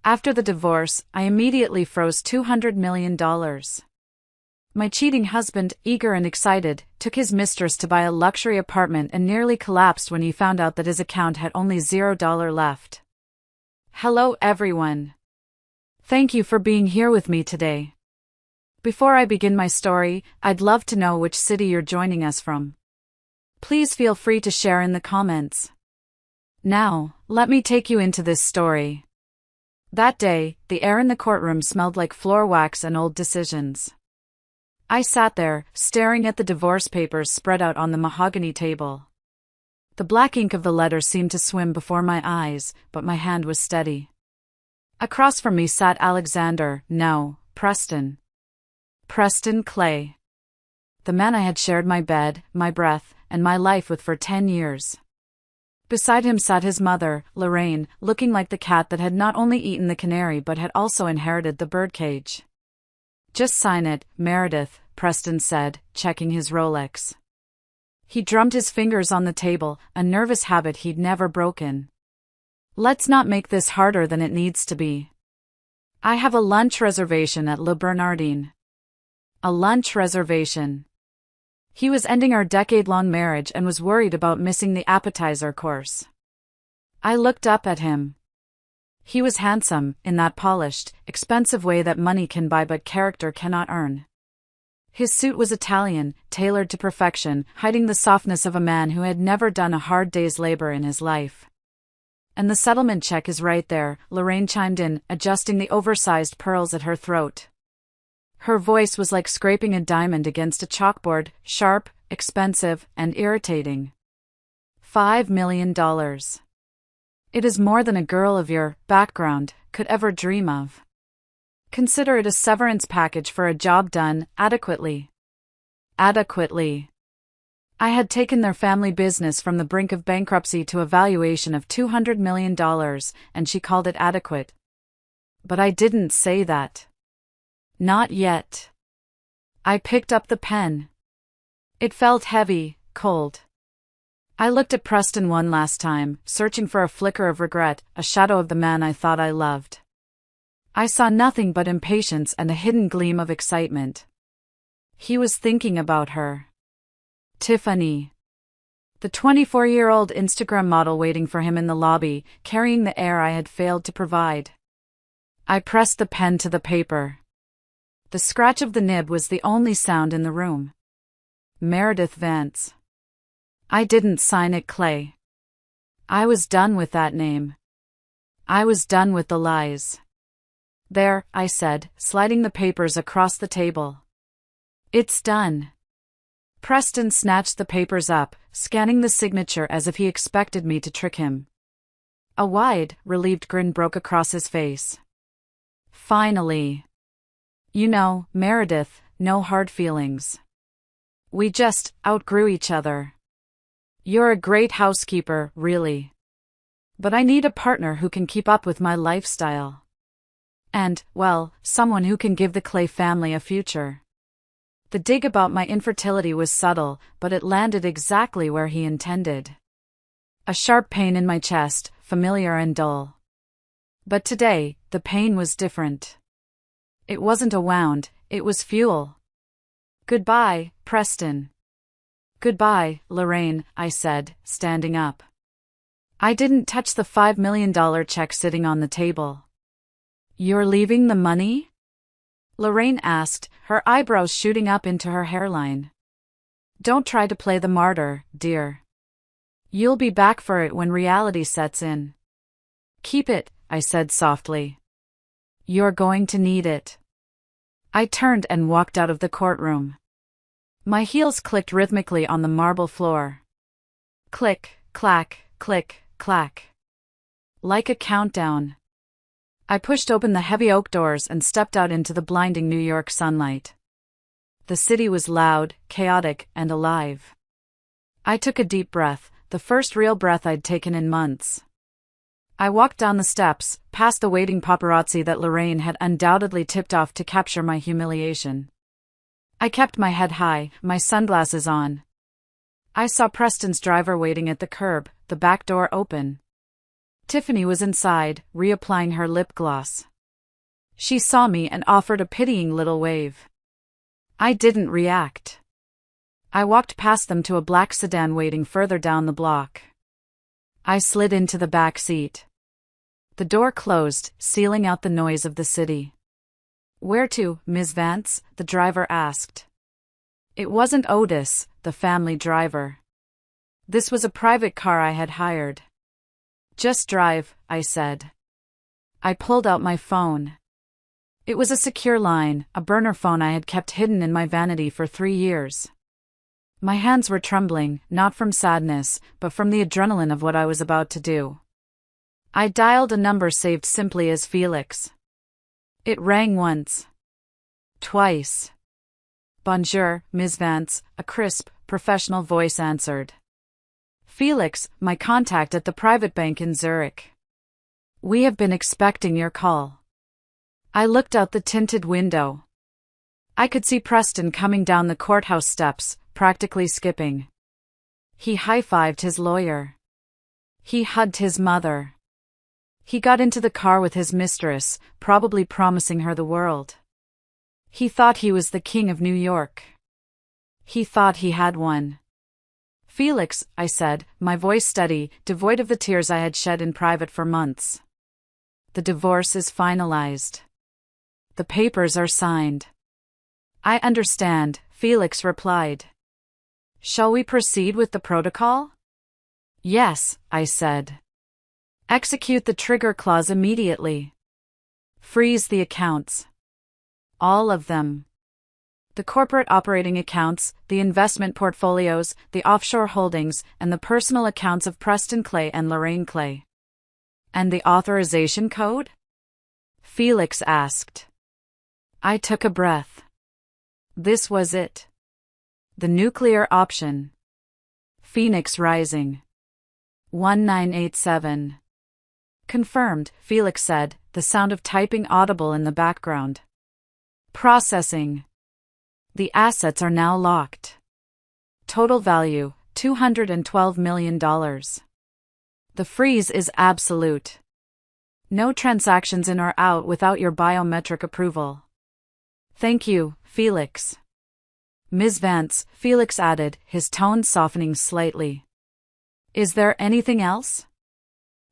After the divorce, I immediately froze $200 million. My cheating husband, eager and excited, took his mistress to buy a luxury apartment and nearly collapsed when he found out that his account had only $0 left. Hello everyone. Thank you for being here with me today. Before I begin my story, I'd love to know which city you're joining us from. Please feel free to share in the comments. Now, let me take you into this story. That day, the air in the courtroom smelled like floor wax and old decisions. I sat there, staring at the divorce papers spread out on the mahogany table. The black ink of the letters seemed to swim before my eyes, but my hand was steady. Across from me sat Preston. Preston Clay. The man I had shared my bed, my breath, and my life with for 10 years. Beside him sat his mother, Lorraine, looking like the cat that had not only eaten the canary but had also inherited the birdcage. Just sign it, Meredith, Preston said, checking his Rolex. He drummed his fingers on the table, a nervous habit he'd never broken. Let's not make this harder than it needs to be. I have a lunch reservation at Le Bernardin. A lunch reservation. He was ending our decade-long marriage and was worried about missing the appetizer course. I looked up at him. He was handsome, in that polished, expensive way that money can buy but character cannot earn. His suit was Italian, tailored to perfection, hiding the softness of a man who had never done a hard day's labor in his life. And the settlement check is right there, Lorraine chimed in, adjusting the oversized pearls at her throat. Her voice was like scraping a diamond against a chalkboard, sharp, expensive, and irritating. $5 million. It is more than a girl of your background could ever dream of. Consider it a severance package for a job done adequately. Adequately. I had taken their family business from the brink of bankruptcy to a valuation of $200 million, and she called it adequate. But I didn't say that. Not yet. I picked up the pen. It felt heavy, cold. I looked at Preston one last time, searching for a flicker of regret, a shadow of the man I thought I loved. I saw nothing but impatience and a hidden gleam of excitement. He was thinking about her. Tiffany. The 24-year-old Instagram model waiting for him in the lobby, carrying the air I had failed to provide. I pressed the pen to the paper. The scratch of the nib was the only sound in the room. Meredith Vance. I didn't sign it, Clay. I was done with that name. I was done with the lies. There, I said, sliding the papers across the table. It's done. Preston snatched the papers up, scanning the signature as if he expected me to trick him. A wide, relieved grin broke across his face. Finally. You know, Meredith, no hard feelings. We just outgrew each other. You're a great housekeeper, really. But I need a partner who can keep up with my lifestyle. And, well, someone who can give the Clay family a future. The dig about my infertility was subtle, but it landed exactly where he intended. A sharp pain in my chest, familiar and dull. But today, the pain was different. It wasn't a wound, it was fuel. Goodbye, Preston. Goodbye, Lorraine, I said, standing up. I didn't touch the $5 million check sitting on the table. You're leaving the money? Lorraine asked, her eyebrows shooting up into her hairline. Don't try to play the martyr, dear. You'll be back for it when reality sets in. Keep it, I said softly. You're going to need it. I turned and walked out of the courtroom. My heels clicked rhythmically on the marble floor. Click, clack, click, clack. Like a countdown. I pushed open the heavy oak doors and stepped out into the blinding New York sunlight. The city was loud, chaotic, and alive. I took a deep breath, the first real breath I'd taken in months. I walked down the steps, past the waiting paparazzi that Lorraine had undoubtedly tipped off to capture my humiliation. I kept my head high, my sunglasses on. I saw Preston's driver waiting at the curb, the back door open. Tiffany was inside, reapplying her lip gloss. She saw me and offered a pitying little wave. I didn't react. I walked past them to a black sedan waiting further down the block. I slid into the back seat. The door closed, sealing out the noise of the city. "Where to, Ms. Vance?" the driver asked. It wasn't Otis, the family driver. This was a private car I had hired. "Just drive," I said. I pulled out my phone. It was a secure line, a burner phone I had kept hidden in my vanity for 3 years. My hands were trembling, not from sadness, but from the adrenaline of what I was about to do. I dialed a number saved simply as Felix. It rang once. Twice. "Bonjour, Ms. Vance," a crisp, professional voice answered. "Felix, my contact at the private bank in Zurich. We have been expecting your call." I looked out the tinted window. I could see Preston coming down the courthouse steps, practically skipping. He high-fived his lawyer. He hugged his mother. He got into the car with his mistress, probably promising her the world. He thought he was the king of New York. He thought he had won. "Felix," I said, my voice steady, devoid of the tears I had shed in private for months. "The divorce is finalized. The papers are signed." "I understand," Felix replied. "Shall we proceed with the protocol?" "Yes," I said. "Execute the trigger clause immediately. Freeze the accounts. All of them. The corporate operating accounts, the investment portfolios, the offshore holdings, and the personal accounts of Preston Clay and Lorraine Clay." "And the authorization code?" Felix asked. I took a breath. This was it. The nuclear option. Phoenix Rising. 1987. "Confirmed," Felix said, the sound of typing audible in the background. "Processing. The assets are now locked. Total value, $212 million. The freeze is absolute. No transactions in or out without your biometric approval." "Thank you, Felix." "Ms. Vance," Felix added, his tone softening slightly. "Is there anything else?"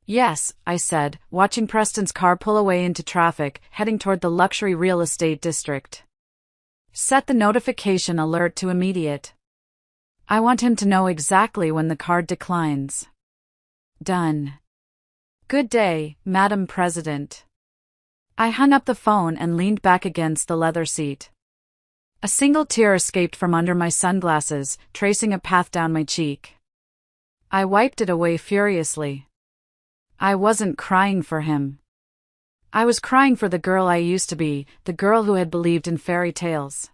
"Yes," I said, watching Preston's car pull away into traffic, heading toward the luxury real estate district. "Set the notification alert to immediate. I want him to know exactly when the card declines." "Done." "Good day, Madam President." I hung up the phone and leaned back against the leather seat. A single tear escaped from under my sunglasses, tracing a path down my cheek. I wiped it away furiously. I wasn't crying for him. I was crying for the girl I used to be, the girl who had believed in fairy tales.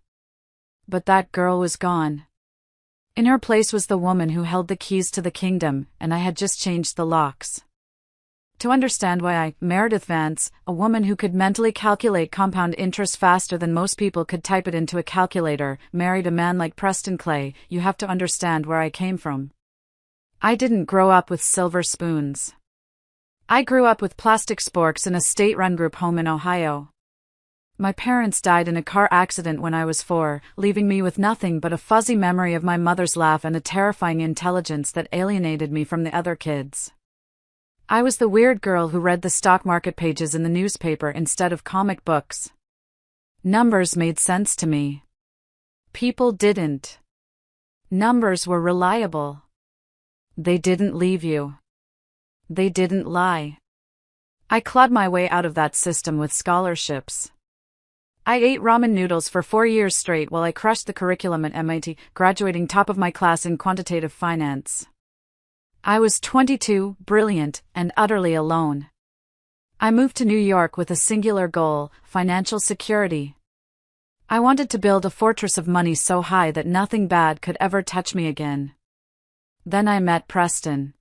But that girl was gone. In her place was the woman who held the keys to the kingdom, and I had just changed the locks. To understand why I, Meredith Vance, a woman who could mentally calculate compound interest faster than most people could type it into a calculator, married a man like Preston Clay, you have to understand where I came from. I didn't grow up with silver spoons. I grew up with plastic sporks in a state-run group home in Ohio. My parents died in a car accident when I was 4, leaving me with nothing but a fuzzy memory of my mother's laugh and a terrifying intelligence that alienated me from the other kids. I was the weird girl who read the stock market pages in the newspaper instead of comic books. Numbers made sense to me. People didn't. Numbers were reliable. They didn't leave you. They didn't lie. I clawed my way out of that system with scholarships. I ate ramen noodles for 4 years straight while I crushed the curriculum at MIT, graduating top of my class in quantitative finance. I was 22, brilliant, and utterly alone. I moved to New York with a singular goal: financial security. I wanted to build a fortress of money so high that nothing bad could ever touch me again. Then I met Preston.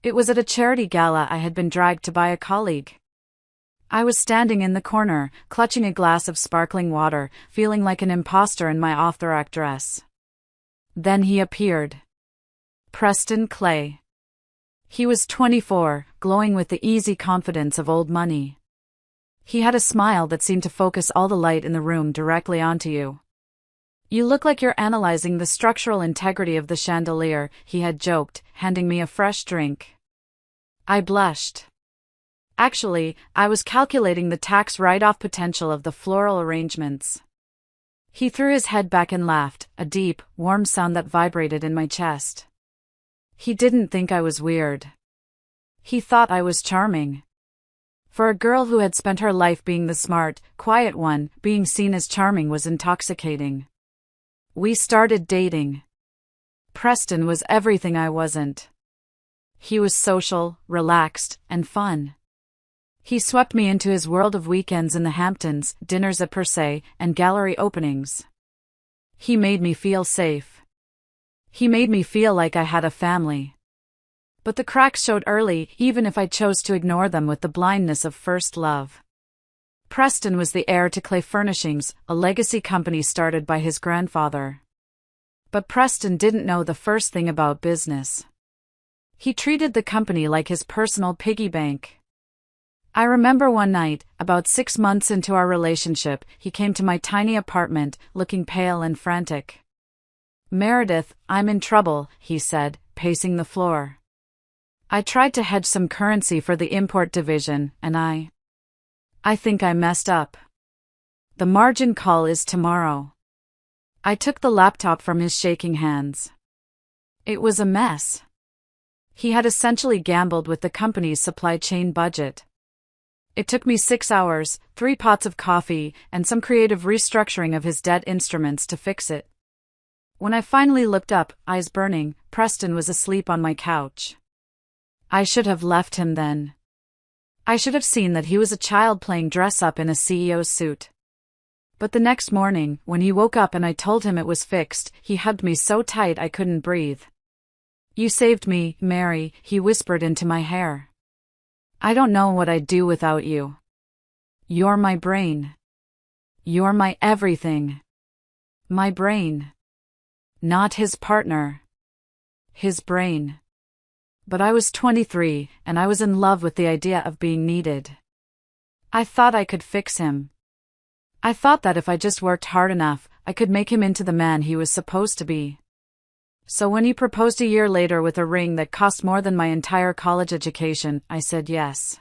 It was at a charity gala I had been dragged to by a colleague. I was standing in the corner, clutching a glass of sparkling water, feeling like an imposter in my off-the-rack dress. Then he appeared. Preston Clay. He was 24, glowing with the easy confidence of old money. He had a smile that seemed to focus all the light in the room directly onto you. "You look like you're analyzing the structural integrity of the chandelier," he had joked, handing me a fresh drink. I blushed. Actually, I was calculating the tax write-off potential of the floral arrangements. He threw his head back and laughed, a deep, warm sound that vibrated in my chest. He didn't think I was weird. He thought I was charming. For a girl who had spent her life being the smart, quiet one, being seen as charming was intoxicating. We started dating. Preston was everything I wasn't. He was social, relaxed, and fun. He swept me into his world of weekends in the Hamptons, dinners at Per Se, and gallery openings. He made me feel safe. He made me feel like I had a family. But the cracks showed early, even if I chose to ignore them with the blindness of first love. Preston was the heir to Clay Furnishings, a legacy company started by his grandfather. But Preston didn't know the first thing about business. He treated the company like his personal piggy bank. I remember one night, about 6 months into our relationship, he came to my tiny apartment, looking pale and frantic. "Meredith, I'm in trouble," he said, pacing the floor. "I tried to hedge some currency for the import division, and I think I messed up. The margin call is tomorrow." I took the laptop from his shaking hands. It was a mess. He had essentially gambled with the company's supply chain budget. It took me 6 hours, 3 pots of coffee, and some creative restructuring of his debt instruments to fix it. When I finally looked up, eyes burning, Preston was asleep on my couch. I should have left him then. I should have seen that he was a child playing dress-up in a CEO's suit. But the next morning, when he woke up and I told him it was fixed, he hugged me so tight I couldn't breathe. "You saved me, Mary," he whispered into my hair. "I don't know what I'd do without you. You're my brain. You're my everything." My brain. Not his partner. His brain. But I was 23, and I was in love with the idea of being needed. I thought I could fix him. I thought that if I just worked hard enough, I could make him into the man he was supposed to be. So when he proposed a year later with a ring that cost more than my entire college education, I said yes.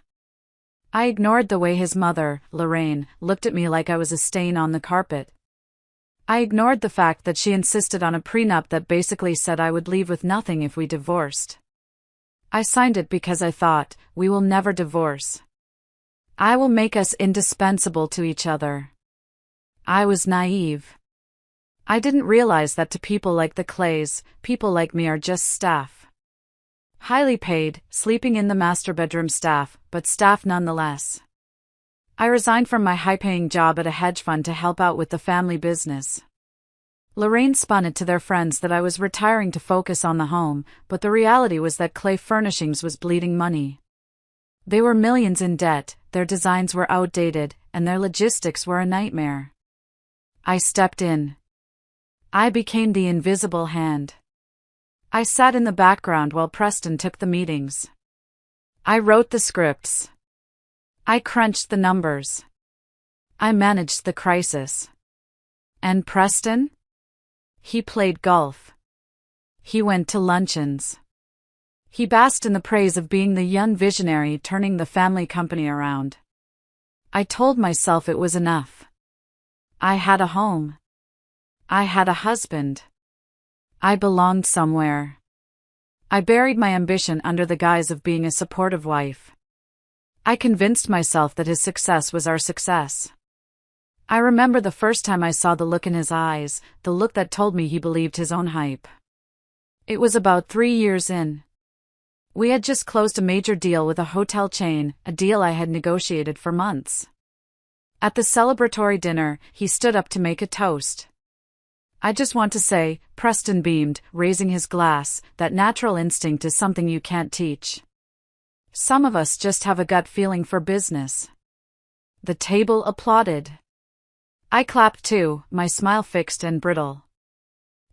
I ignored the way his mother, Lorraine, looked at me like I was a stain on the carpet. I ignored the fact that she insisted on a prenup that basically said I would leave with nothing if we divorced. I signed it because I thought, we will never divorce. I will make us indispensable to each other. I was naive. I didn't realize that to people like the Clays, people like me are just staff. Highly paid, sleeping in the master bedroom staff, but staff nonetheless. I resigned from my high-paying job at a hedge fund to help out with the family business. Lorraine spun it to their friends that I was retiring to focus on the home, but the reality was that Clay Furnishings was bleeding money. They were millions in debt, their designs were outdated, and their logistics were a nightmare. I stepped in. I became the invisible hand. I sat in the background while Preston took the meetings. I wrote the scripts. I crunched the numbers. I managed the crisis. And Preston? He played golf. He went to luncheons. He basked in the praise of being the young visionary turning the family company around. I told myself it was enough. I had a home. I had a husband. I belonged somewhere. I buried my ambition under the guise of being a supportive wife. I convinced myself that his success was our success. I remember the first time I saw the look in his eyes, the look that told me he believed his own hype. It was about 3 years in. We had just closed a major deal with a hotel chain, a deal I had negotiated for months. At the celebratory dinner, he stood up to make a toast. "I just want to say," Preston beamed, raising his glass, "that natural instinct is something you can't teach. Some of us just have a gut feeling for business." The table applauded. I clapped too, my smile fixed and brittle.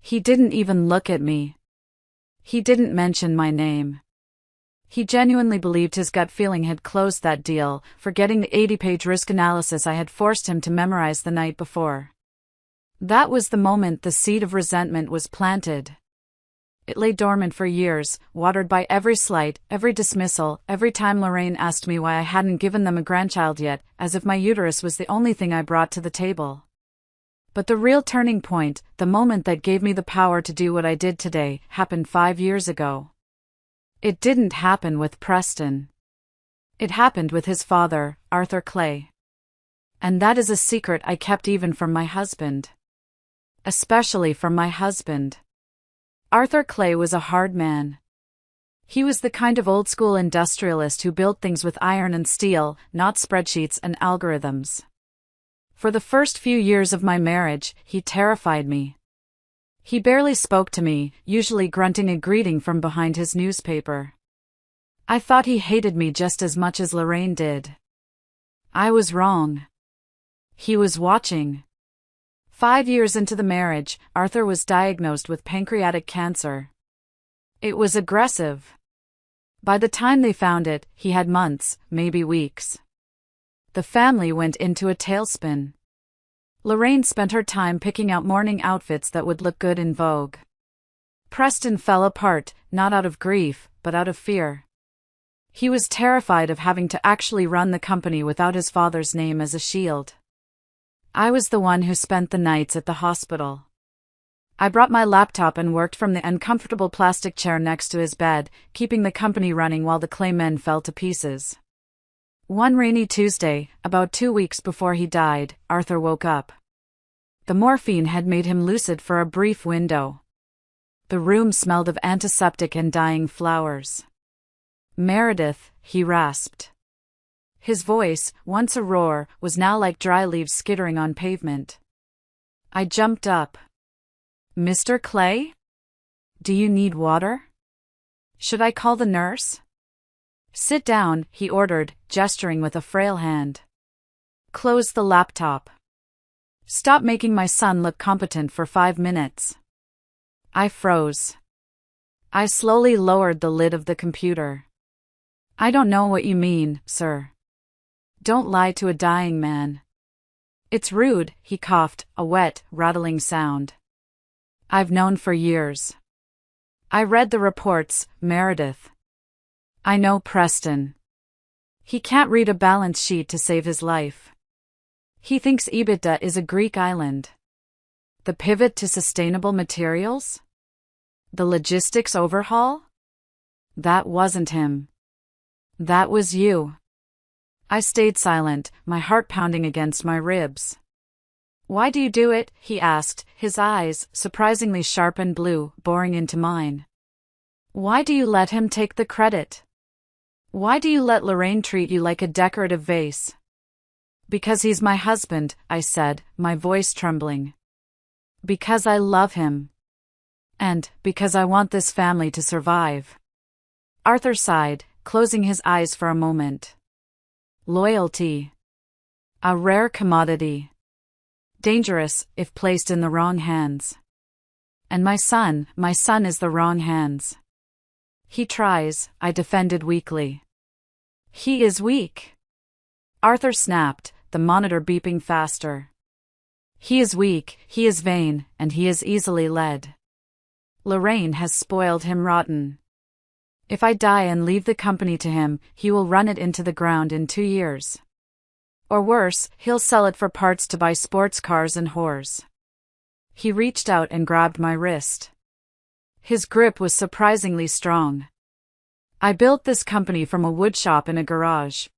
He didn't even look at me. He didn't mention my name. He genuinely believed his gut feeling had closed that deal, forgetting the 80-page risk analysis I had forced him to memorize the night before. That was the moment the seed of resentment was planted. It lay dormant for years, watered by every slight, every dismissal, every time Lorraine asked me why I hadn't given them a grandchild yet, as if my uterus was the only thing I brought to the table. But the real turning point, the moment that gave me the power to do what I did today, happened 5 years ago. It didn't happen with Preston. It happened with his father, Arthur Clay. And that is a secret I kept even from my husband. Especially from my husband. Arthur Clay was a hard man. He was the kind of old-school industrialist who built things with iron and steel, not spreadsheets and algorithms. For the first few years of my marriage, he terrified me. He barely spoke to me, usually grunting a greeting from behind his newspaper. I thought he hated me just as much as Lorraine did. I was wrong. He was watching. 5 years into the marriage, Arthur was diagnosed with pancreatic cancer. It was aggressive. By the time they found it, he had months, maybe weeks. The family went into a tailspin. Lorraine spent her time picking out mourning outfits that would look good in Vogue. Preston fell apart, not out of grief, but out of fear. He was terrified of having to actually run the company without his father's name as a shield. I was the one who spent the nights at the hospital. I brought my laptop and worked from the uncomfortable plastic chair next to his bed, keeping the company running while the Clay men fell to pieces. One rainy Tuesday, about 2 weeks before he died, Arthur woke up. The morphine had made him lucid for a brief window. The room smelled of antiseptic and dying flowers. "Meredith," he rasped. His voice, once a roar, was now like dry leaves skittering on pavement. I jumped up. "Mr. Clay? Do you need water? Should I call the nurse?" "Sit down," he ordered, gesturing with a frail hand. "Close the laptop. Stop making my son look competent for 5 minutes." I froze. I slowly lowered the lid of the computer. "I don't know what you mean, sir. Don't lie to a dying man." "It's rude," he coughed, a wet, rattling sound. "I've known for years. I read the reports, Meredith. I know Preston. He can't read a balance sheet to save his life. He thinks EBITDA is a Greek island. The pivot to sustainable materials? The logistics overhaul? That wasn't him. That was you." I stayed silent, my heart pounding against my ribs. "Why do you do it?" he asked, his eyes, surprisingly sharp and blue, boring into mine. "Why do you let him take the credit? Why do you let Lorraine treat you like a decorative vase?" "Because he's my husband," I said, my voice trembling. "Because I love him. And because I want this family to survive." Arthur sighed, closing his eyes for a moment. "Loyalty. A rare commodity. Dangerous, if placed in the wrong hands. And my son is the wrong hands." "He tries," I defended weakly. "He is weak." Arthur snapped, the monitor beeping faster. "He is weak, he is vain, and he is easily led. Lorraine has spoiled him rotten. If I die and leave the company to him, he will run it into the ground in 2 years. Or worse, he'll sell it for parts to buy sports cars and whores." He reached out and grabbed my wrist. His grip was surprisingly strong. "I built this company from a wood shop in a garage.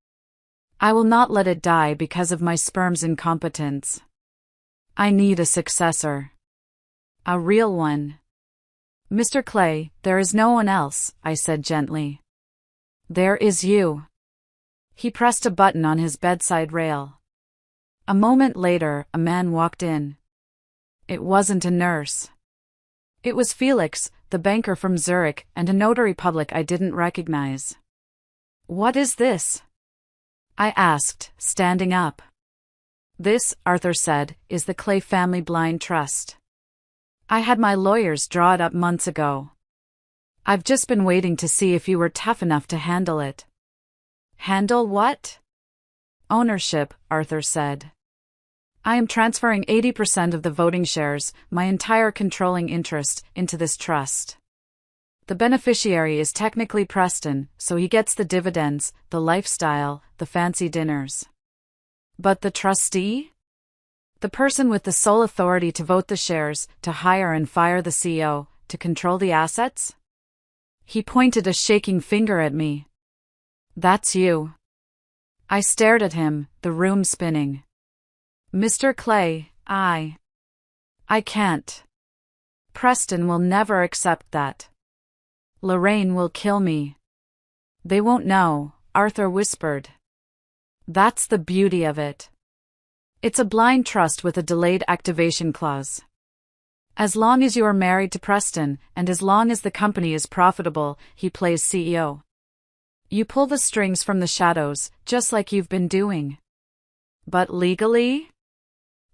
I will not let it die because of my sperm's incompetence. I need a successor. A real one. Mr. Clay, there is no one else," I said gently. "There is you." He pressed a button on his bedside rail. A moment later, a man walked in. It wasn't a nurse. It was Felix, the banker from Zurich, and a notary public I didn't recognize. "What is this?" I asked, standing up. "This," Arthur said, "is the Clay Family Blind Trust. I had my lawyers draw it up months ago. I've just been waiting to see if you were tough enough to handle it. Handle what? Ownership, Arthur said. I am transferring 80% of the voting shares, my entire controlling interest, into this trust. The beneficiary is technically Preston, so he gets the dividends, the lifestyle, the fancy dinners. But the trustee? The person with the sole authority to vote the shares, to hire and fire the CEO, to control the assets? He pointed a shaking finger at me. That's you. I stared at him, the room spinning. Mr. Clay, I can't. Preston will never accept that. Lorraine will kill me. They won't know, Arthur whispered. That's the beauty of it. It's a blind trust with a delayed activation clause. As long as you are married to Preston, and as long as the company is profitable, he plays CEO. You pull the strings from the shadows, just like you've been doing. But legally?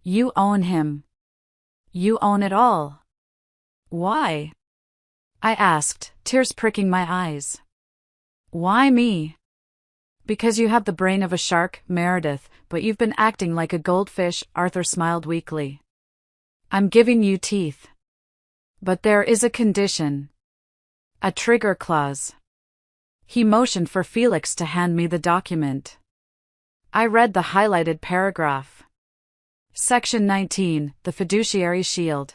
You own him. You own it all. Why? I asked, tears pricking my eyes. Why me? Because you have the brain of a shark, Meredith, but you've been acting like a goldfish, Arthur smiled weakly. I'm giving you teeth. But there is a condition. A trigger clause. He motioned for Felix to hand me the document. I read the highlighted paragraph. Section 19, the fiduciary shield.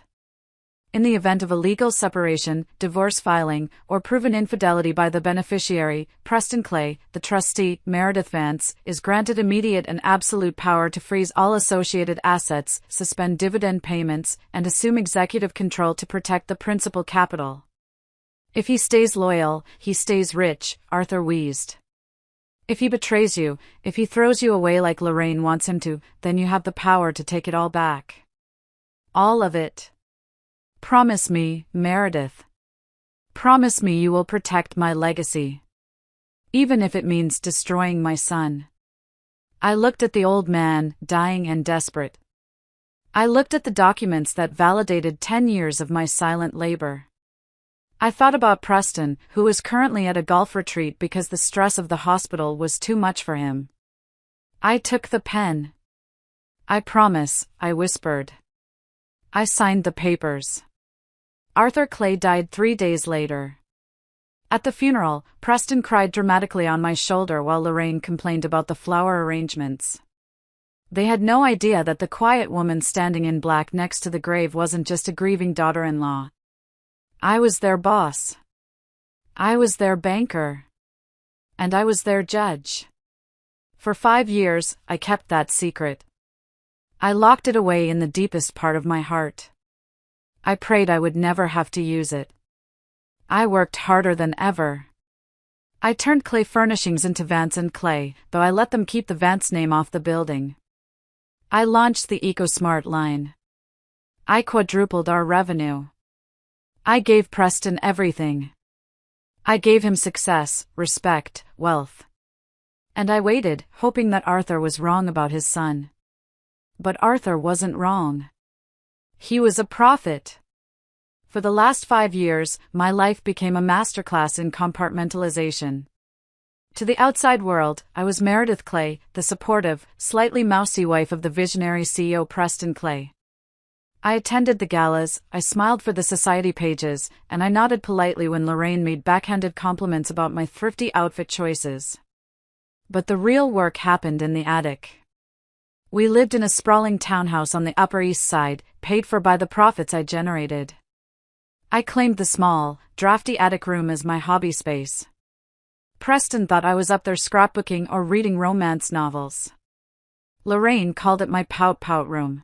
In the event of a legal separation, divorce filing, or proven infidelity by the beneficiary, Preston Clay, the trustee, Meredith Vance, is granted immediate and absolute power to freeze all associated assets, suspend dividend payments, and assume executive control to protect the principal capital. If he stays loyal, he stays rich, Arthur wheezed. If he betrays you, if he throws you away like Lorraine wants him to, then you have the power to take it all back. All of it. Promise me, Meredith. Promise me you will protect my legacy. Even if it means destroying my son. I looked at the old man, dying and desperate. I looked at the documents that validated 10 years of my silent labor. I thought about Preston, who was currently at a golf retreat because the stress of the hospital was too much for him. I took the pen. I promise, I whispered. I signed the papers. Arthur Clay died 3 days later. At the funeral, Preston cried dramatically on my shoulder while Lorraine complained about the flower arrangements. They had no idea that the quiet woman standing in black next to the grave wasn't just a grieving daughter-in-law. I was their boss. I was their banker. And I was their judge. For 5 years, I kept that secret. I locked it away in the deepest part of my heart. I prayed I would never have to use it. I worked harder than ever. I turned Clay Furnishings into Vance and Clay, though I let them keep the Vance name off the building. I launched the EcoSmart line. I quadrupled our revenue. I gave Preston everything. I gave him success, respect, wealth. And I waited, hoping that Arthur was wrong about his son. But Arthur wasn't wrong. He was a prophet. For the last 5 years, my life became a masterclass in compartmentalization. To the outside world, I was Meredith Clay, the supportive, slightly mousy wife of the visionary CEO Preston Clay. I attended the galas, I smiled for the society pages, and I nodded politely when Lorraine made backhanded compliments about my thrifty outfit choices. But the real work happened in the attic. We lived in a sprawling townhouse on the Upper East Side, paid for by the profits I generated. I claimed the small, drafty attic room as my hobby space. Preston thought I was up there scrapbooking or reading romance novels. Lorraine called it my pout-pout room.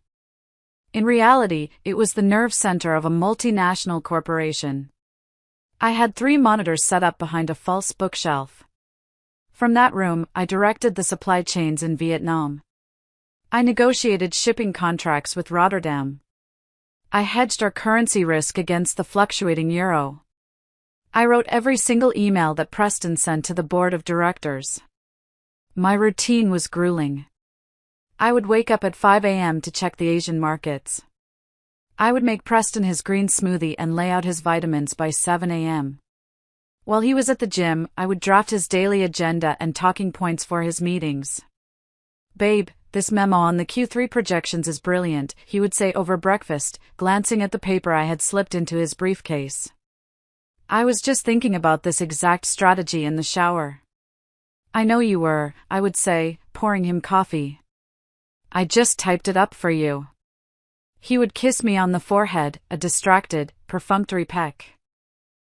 In reality, it was the nerve center of a multinational corporation. I had 3 monitors set up behind a false bookshelf. From that room, I directed the supply chains in Vietnam. I negotiated shipping contracts with Rotterdam. I hedged our currency risk against the fluctuating euro. I wrote every single email that Preston sent to the board of directors. My routine was grueling. I would wake up at 5 a.m. to check the Asian markets. I would make Preston his green smoothie and lay out his vitamins by 7 a.m. While he was at the gym, I would draft his daily agenda and talking points for his meetings. "Babe, this memo on the Q3 projections is brilliant," he would say over breakfast, glancing at the paper I had slipped into his briefcase. "I was just thinking about this exact strategy in the shower." "I know you were," I would say, pouring him coffee. "I just typed it up for you." He would kiss me on the forehead, a distracted, perfunctory peck.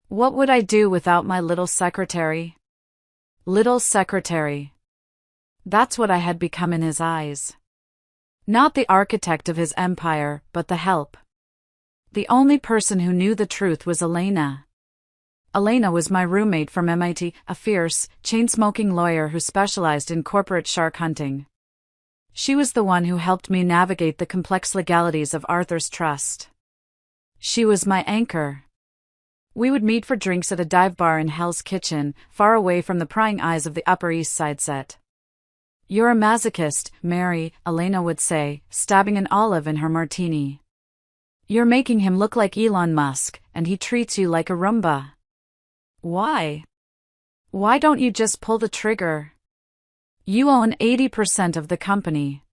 What would I do without my little secretary? Little secretary. That's what I had become in his eyes. Not the architect of his empire, but the help. The only person who knew the truth was Elena. Elena was my roommate from MIT, a fierce, chain-smoking lawyer who specialized in corporate shark hunting. She was the one who helped me navigate the complex legalities of Arthur's trust. She was my anchor. We would meet for drinks at a dive bar in Hell's Kitchen, far away from the prying eyes of the Upper East Side set. "You're a masochist, Mary," Elena would say, stabbing an olive in her martini. "You're making him look like Elon Musk, and he treats you like a Roomba. Why? Why don't you just pull the trigger? You own 80% of the company.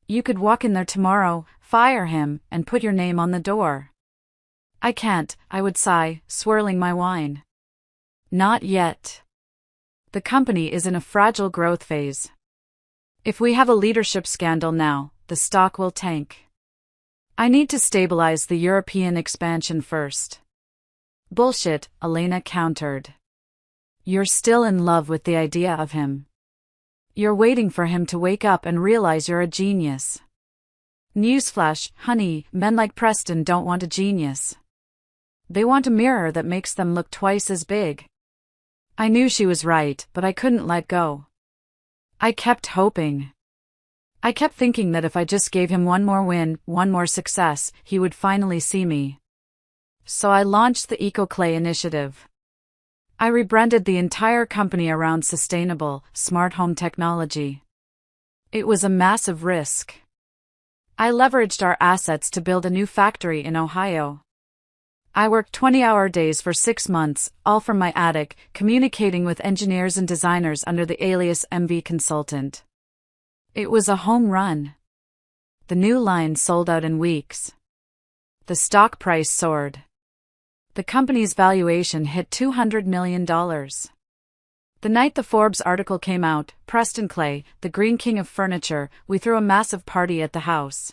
You could walk in there tomorrow, fire him, and put your name on the door." "I can't," I would sigh, swirling my wine. "Not yet. The company is in a fragile growth phase. If we have a leadership scandal now, the stock will tank. I need to stabilize the European expansion first." "Bullshit," Elena countered. "You're still in love with the idea of him. You're waiting for him to wake up and realize you're a genius. Newsflash, honey, men like Preston don't want a genius. They want a mirror that makes them look twice as big." I knew she was right, but I couldn't let go. I kept hoping. I kept thinking that if I just gave him one more win, one more success, he would finally see me. So I launched the EcoClay initiative. I rebranded the entire company around sustainable, smart home technology. It was a massive risk. I leveraged our assets to build a new factory in Ohio. I worked 20-hour days for 6 months, all from my attic, communicating with engineers and designers under the alias MV Consultant. It was a home run. The new line sold out in weeks. The stock price soared. The company's valuation hit $200 million. The night the Forbes article came out, Preston Clay, the Green King of Furniture, we threw a massive party at the house.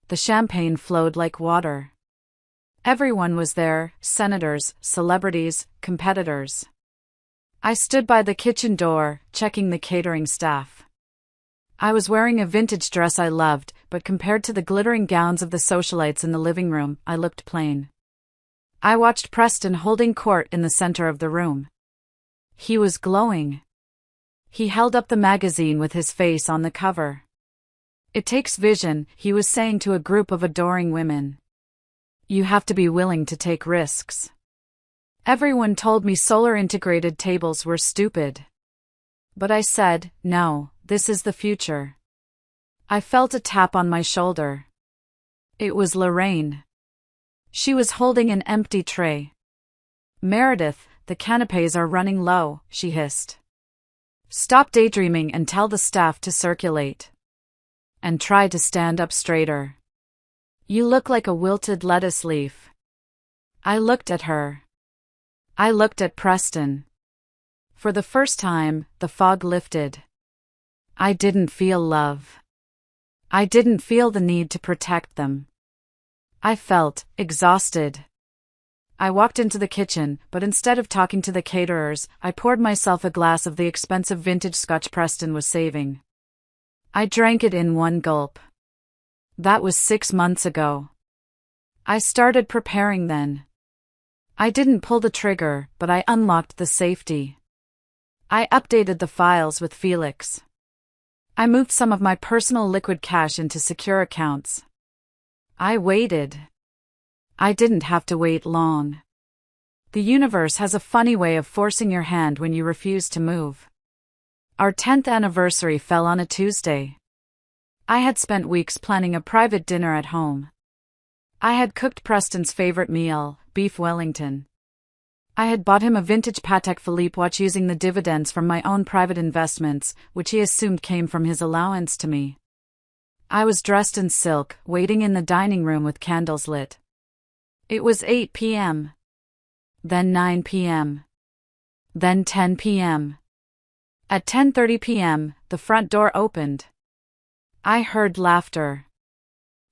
The champagne flowed like water. Everyone was there, senators, celebrities, competitors. I stood by the kitchen door, checking the catering staff. I was wearing a vintage dress I loved, but compared to the glittering gowns of the socialites in the living room, I looked plain. I watched Preston holding court in the center of the room. He was glowing. He held up the magazine with his face on the cover. "It takes vision," he was saying to a group of adoring women. "You have to be willing to take risks." Everyone told me solar-integrated tables were stupid. But I said, no, this is the future. I felt a tap on my shoulder. It was Lorraine. She was holding an empty tray. "Meredith, the canapes are running low," she hissed. "Stop daydreaming and tell the staff to circulate. And try to stand up straighter. You look like a wilted lettuce leaf." I looked at her. I looked at Preston. For the first time, the fog lifted. I didn't feel love. I didn't feel the need to protect them. I felt exhausted. I walked into the kitchen, but instead of talking to the caterers, I poured myself a glass of the expensive vintage scotch Preston was saving. I drank it in one gulp. That was 6 months ago. I started preparing then. I didn't pull the trigger, but I unlocked the safety. I updated the files with Felix. I moved some of my personal liquid cash into secure accounts. I waited. I didn't have to wait long. The universe has a funny way of forcing your hand when you refuse to move. Our 10th anniversary fell on a Tuesday. I had spent weeks planning a private dinner at home. I had cooked Preston's favorite meal, beef Wellington. I had bought him a vintage Patek Philippe watch using the dividends from my own private investments, which he assumed came from his allowance to me. I was dressed in silk, waiting in the dining room with candles lit. It was 8 p.m. Then 9 p.m. Then 10 p.m. At 10:30 p.m., the front door opened. I heard laughter.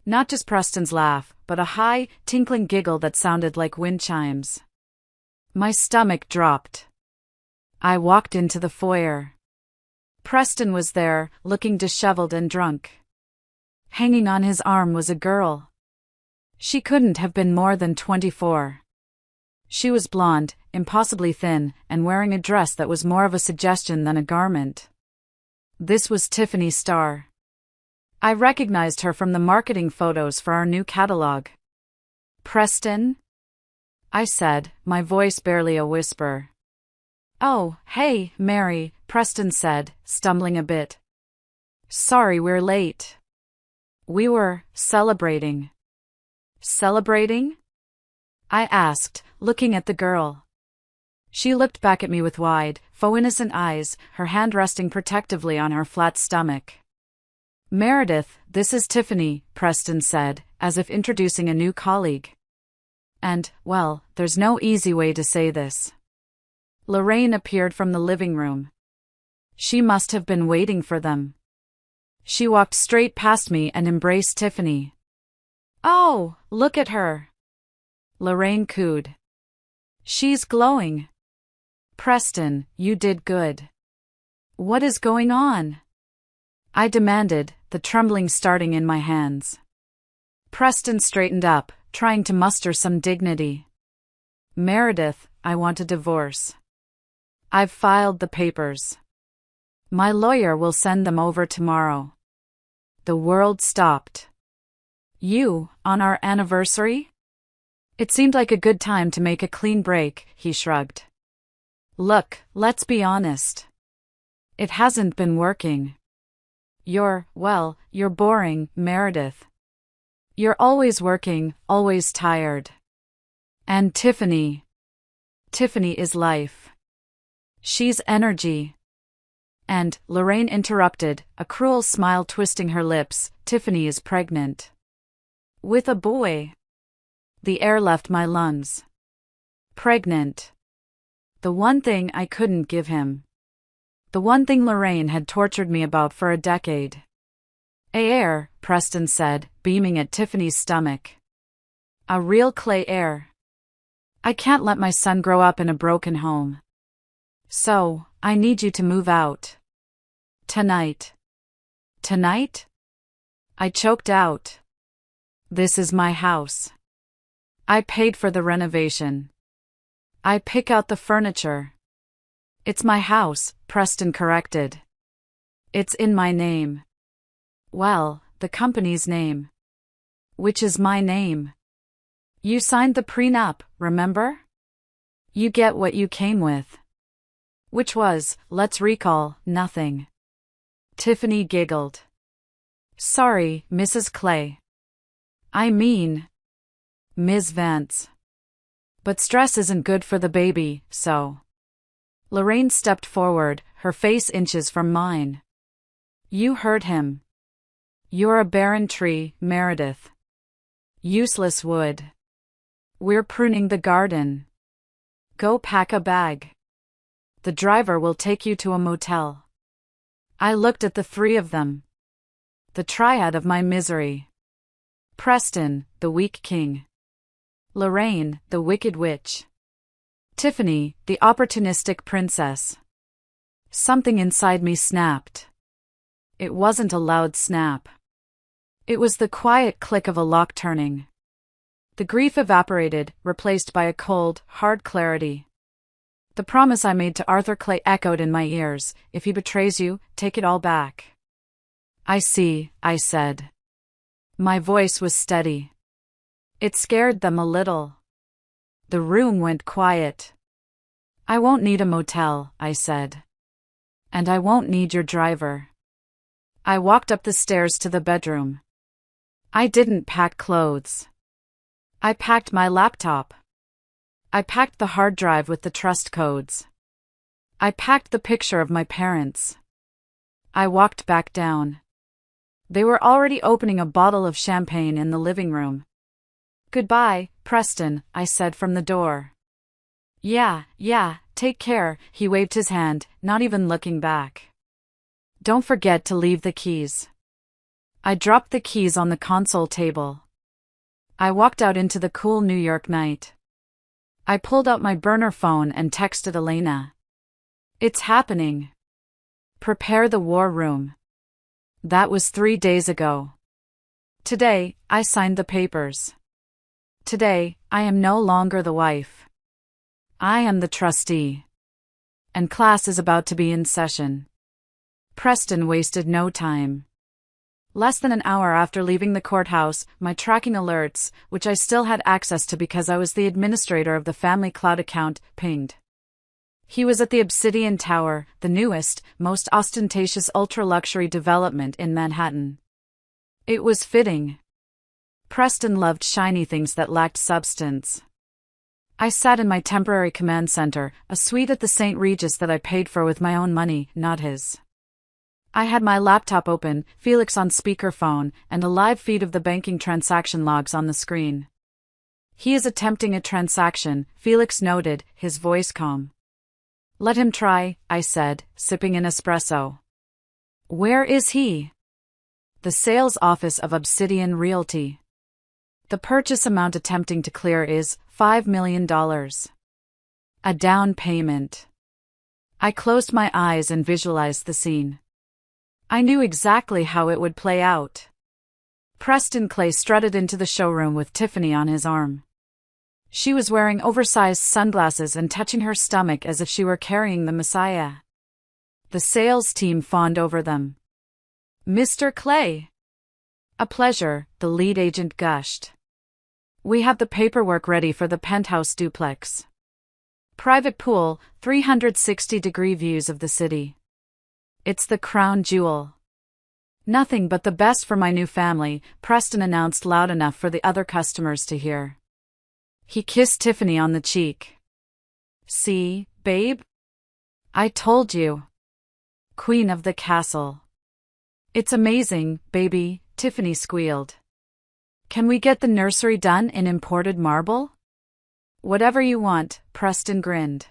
Not just Preston's laugh, but a high, tinkling giggle that sounded like wind chimes. My stomach dropped. I walked into the foyer. Preston was there, looking disheveled and drunk. Hanging on his arm was a girl. She couldn't have been more than 24. She was blonde, impossibly thin, and wearing a dress that was more of a suggestion than a garment. This was Tiffany Starr. I recognized her from the marketing photos for our new catalog. "Preston?" I said, my voice barely a whisper. "Oh, hey, Mary," Preston said, stumbling a bit. "Sorry we're late. We were celebrating." "Celebrating?" I asked, looking at the girl. She looked back at me with wide, faux innocent eyes, her hand resting protectively on her flat stomach. "Meredith, this is Tiffany," Preston said, as if introducing a new colleague. And, well, there's no easy way to say this. Lorraine appeared from the living room. She must have been waiting for them. She walked straight past me and embraced Tiffany. "Oh, look at her!" Lorraine cooed. "She's glowing." "Preston, you did good." "What is going on?" I demanded, the trembling starting in my hands. Preston straightened up, trying to muster some dignity. "Meredith, I want a divorce. I've filed the papers. My lawyer will send them over tomorrow." The world stopped. "You, on our anniversary?" It seemed like a good time to make a clean break, he shrugged. "Look, let's be honest. It hasn't been working. You're boring, Meredith. You're always working, always tired. And Tiffany is life. She's energy." And, Lorraine interrupted, a cruel smile twisting her lips, "Tiffany is pregnant. With a boy." The air left my lungs. Pregnant. The one thing I couldn't give him. The one thing Lorraine had tortured me about for a decade. "A heir," Preston said, beaming at Tiffany's stomach. "A real clay heir. I can't let my son grow up in a broken home. So, I need you to move out. Tonight." "Tonight?" I choked out. "This is my house. I paid for the renovation. I pick out the furniture." "It's my house," Preston corrected. "It's in my name." "Well, the company's name." "Which is my name. You signed the prenup, remember? You get what you came with." Which was, let's recall, nothing. Tiffany giggled. "Sorry, Mrs. Clay. I mean, Ms. Vance. But stress isn't good for the baby, so." Lorraine stepped forward, her face inches from mine. "You heard him. You're a barren tree, Meredith. Useless wood. We're pruning the garden. Go pack a bag. The driver will take you to a motel." I looked at the three of them. The triad of my misery. Preston, the weak king. Lorraine, the wicked witch. Tiffany, the opportunistic princess. Something inside me snapped. It wasn't a loud snap. It was the quiet click of a lock turning. The grief evaporated, replaced by a cold, hard clarity. The promise I made to Arthur Clay echoed in my ears: "If he betrays you, take it all back." "I see," I said. My voice was steady. It scared them a little. The room went quiet. "I won't need a motel," I said. "And I won't need your driver." I walked up the stairs to the bedroom. I didn't pack clothes. I packed my laptop. I packed the hard drive with the trust codes. I packed the picture of my parents. I walked back down. They were already opening a bottle of champagne in the living room. "Goodbye, Preston," I said from the door. Yeah, take care," he waved his hand, not even looking back. "Don't forget to leave the keys." I dropped the keys on the console table. I walked out into the cool New York night. I pulled out my burner phone and texted Elena. "It's happening. Prepare the war room." That was 3 days ago. Today, I signed the papers. Today, I am no longer the wife. I am the trustee. And class is about to be in session. Preston wasted no time. Less than an hour after leaving the courthouse, my tracking alerts, which I still had access to because I was the administrator of the family cloud account, pinged. He was at the Obsidian Tower, the newest, most ostentatious ultra-luxury development in Manhattan. It was fitting. Preston loved shiny things that lacked substance. I sat in my temporary command center, a suite at the St. Regis that I paid for with my own money, not his. I had my laptop open, Felix on speakerphone, and a live feed of the banking transaction logs on the screen. "He is attempting a transaction," Felix noted, his voice calm. "Let him try," I said, sipping an espresso. "Where is he?" "The sales office of Obsidian Realty. The purchase amount attempting to clear is $5 million. A down payment." I closed my eyes and visualized the scene. I knew exactly how it would play out. Preston Clay strutted into the showroom with Tiffany on his arm. She was wearing oversized sunglasses and touching her stomach as if she were carrying the Messiah. The sales team fawned over them. "Mr. Clay." "A pleasure," the lead agent gushed. "We have the paperwork ready for the Penthouse duplex. Private pool, 360-degree views of the city. It's the crown jewel." "Nothing but the best for my new family," Preston announced loud enough for the other customers to hear. He kissed Tiffany on the cheek. "See, babe? I told you. Queen of the castle." "It's amazing, baby," Tiffany squealed. "Can we get the nursery done in imported marble?" "Whatever you want," Preston grinned.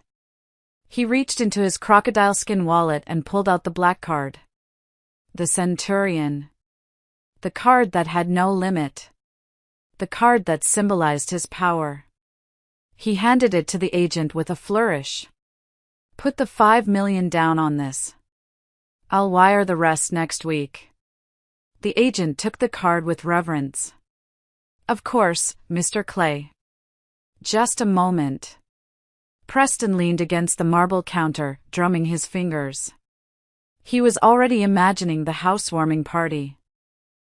He reached into his crocodile skin wallet and pulled out the black card. The Centurion. The card that had no limit. The card that symbolized his power. He handed it to the agent with a flourish. "Put the $5 million down on this. I'll wire the rest next week." The agent took the card with reverence. "Of course, Mr. Clay." "Just a moment." Preston leaned against the marble counter, drumming his fingers. He was already imagining the housewarming party.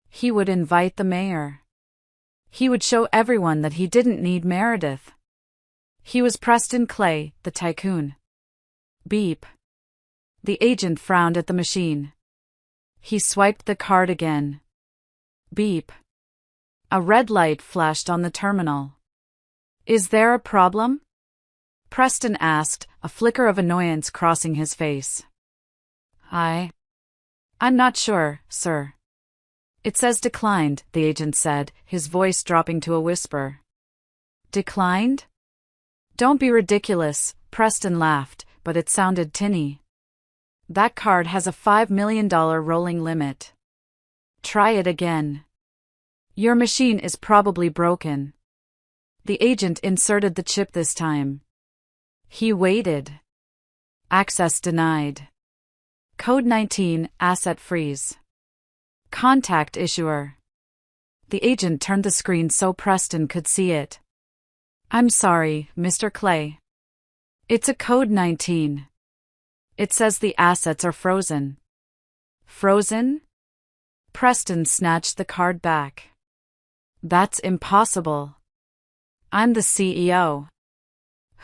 He would invite the mayor. He would show everyone that he didn't need Meredith. He was Preston Clay, the tycoon. Beep. The agent frowned at the machine. He swiped the card again. Beep. A red light flashed on the terminal. "Is there a problem?" Preston asked, a flicker of annoyance crossing his face. I'm not sure, sir." "It says declined," the agent said, his voice dropping to a whisper. "Declined?" "Don't be ridiculous," Preston laughed, but it sounded tinny. "That card has a $5 million rolling limit. Try it again. Your machine is probably broken." The agent inserted the chip this time. He waited. Access denied. Code 19, asset freeze. Contact issuer. The agent turned the screen so Preston could see it. "I'm sorry, Mr. Clay. It's a code 19. It says the assets are frozen." "Frozen?" Preston snatched the card back. "That's impossible. I'm the CEO.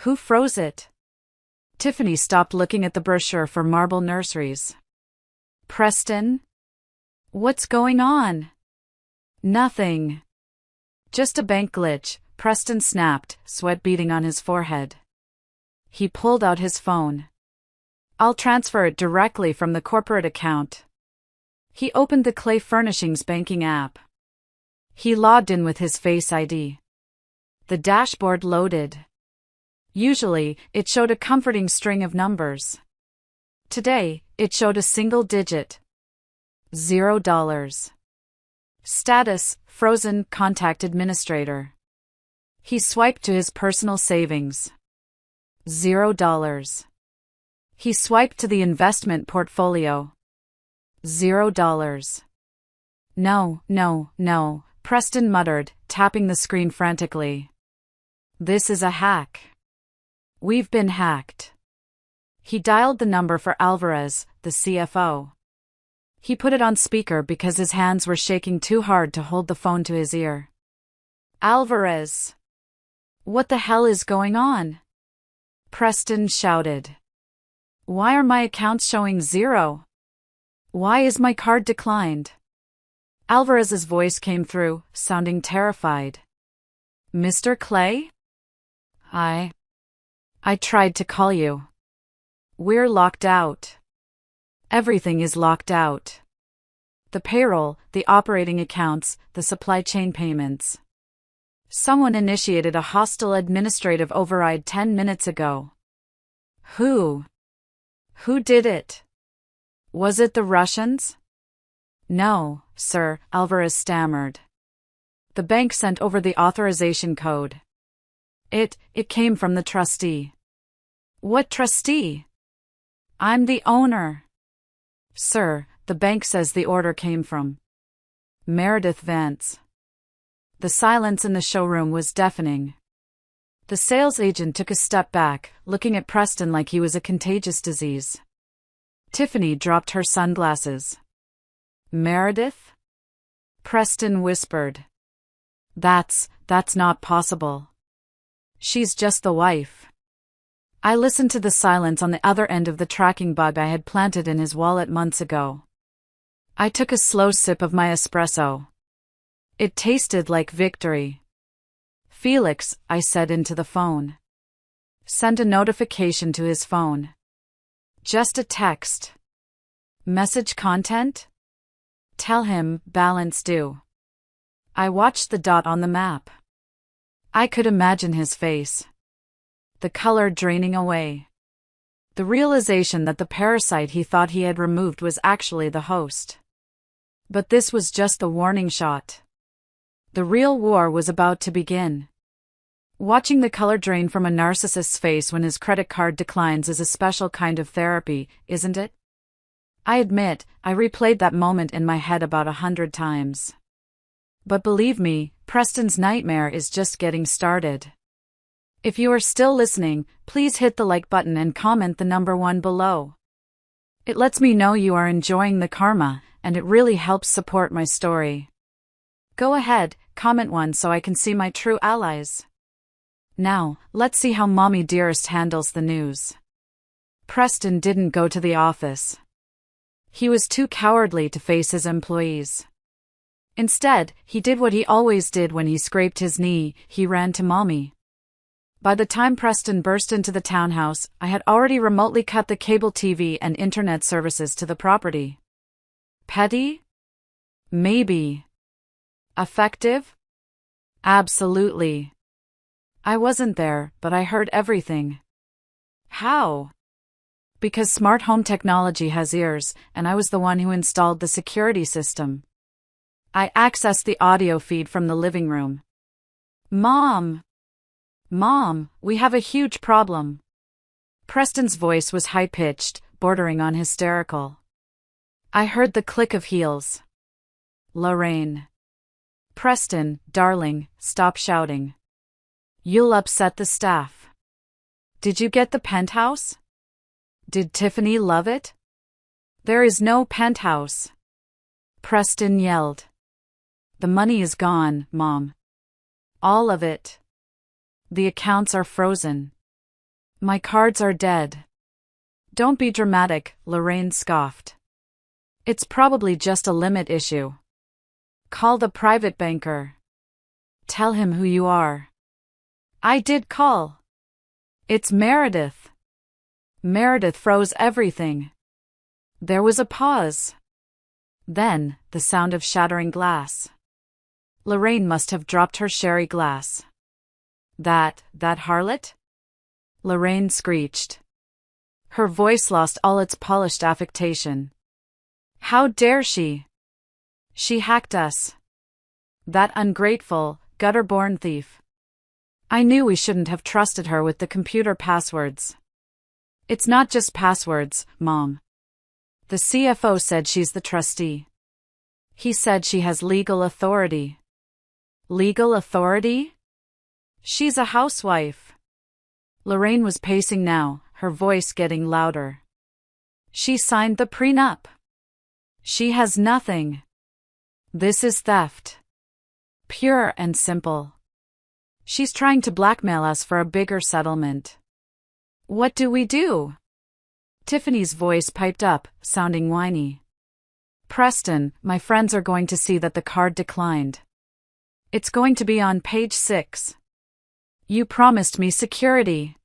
Who froze it?" Tiffany stopped looking at the brochure for marble nurseries. "Preston? What's going on?" "Nothing. Just a bank glitch," Preston snapped, sweat beading on his forehead. He pulled out his phone. I'll transfer it directly from the corporate account. He opened the Clay Furnishings banking app. He logged in with his Face ID. The dashboard loaded. Usually, it showed a comforting string of numbers. Today, it showed a single digit. $0. Status, frozen, contact administrator. He swiped to his personal savings. $0. He swiped to the investment portfolio. $0. No, no, no, Preston muttered, tapping the screen frantically. This is a hack. We've been hacked. He dialed the number for Alvarez, the CFO. He put it on speaker because his hands were shaking too hard to hold the phone to his ear. Alvarez. What the hell is going on? Preston shouted. Why are my accounts showing 0? Why is my card declined? Alvarez's voice came through, sounding terrified. Mr. Clay? I tried to call you. We're locked out. Everything is locked out. The payroll, the operating accounts, the supply chain payments. Someone initiated a hostile administrative override 10 minutes ago. Who? Who did it? Was it the Russians? No, sir, Alvarez stammered. The bank sent over the authorization code. It came from the trustee. What trustee? I'm the owner. Sir, the bank says the order came from Meredith Vance. The silence in the showroom was deafening. The sales agent took a step back, looking at Preston like he was a contagious disease. Tiffany dropped her sunglasses. Meredith? Preston whispered. That's not possible. She's just the wife. I listened to the silence on the other end of the tracking bug I had planted in his wallet months ago. I took a slow sip of my espresso. It tasted like victory. Felix, I said into the phone. Send a notification to his phone. Just a text. Message content? Tell him, balance due. I watched the dot on the map. I could imagine his face. The color draining away. The realization that the parasite he thought he had removed was actually the host. But this was just the warning shot. The real war was about to begin. Watching the color drain from a narcissist's face when his credit card declines is a special kind of therapy, isn't it? I admit, I replayed that moment in my head about 100 times. But believe me, Preston's nightmare is just getting started. If you are still listening, please hit the like button and comment the number 1 below. It lets me know you are enjoying the karma, and it really helps support my story. Go ahead, comment 1 so I can see my true allies. Now, let's see how Mommy Dearest handles the news. Preston didn't go to the office. He was too cowardly to face his employees. Instead, he did what he always did when he scraped his knee, he ran to Mommy. By the time Preston burst into the townhouse, I had already remotely cut the cable TV and internet services to the property. Petty? Maybe. Effective? Absolutely. I wasn't there, but I heard everything. How? Because smart home technology has ears, and I was the one who installed the security system. I accessed the audio feed from the living room. Mom, we have a huge problem. Preston's voice was high-pitched, bordering on hysterical. I heard the click of heels. Lorraine. Preston, darling, stop shouting. You'll upset the staff. Did you get the penthouse? Did Tiffany love it? There is no penthouse. Preston yelled. The money is gone, Mom. All of it. The accounts are frozen. My cards are dead. Don't be dramatic, Lorraine scoffed. It's probably just a limit issue. Call the private banker. Tell him who you are. I did call. It's Meredith. Meredith froze everything. There was a pause. Then, the sound of shattering glass. Lorraine must have dropped her sherry glass. That harlot? Lorraine screeched. Her voice lost all its polished affectation. How dare she? She hacked us. That ungrateful, gutter-born thief. I knew we shouldn't have trusted her with the computer passwords. It's not just passwords, Mom. The CFO said she's the trustee. He said she has legal authority. Legal authority? She's a housewife. Lorraine was pacing now, her voice getting louder. She signed the prenup. She has nothing. This is theft. Pure and simple. She's trying to blackmail us for a bigger settlement. What do we do? Tiffany's voice piped up, sounding whiny. Preston, my friends are going to see that the card declined. It's going to be on page 6. You promised me security.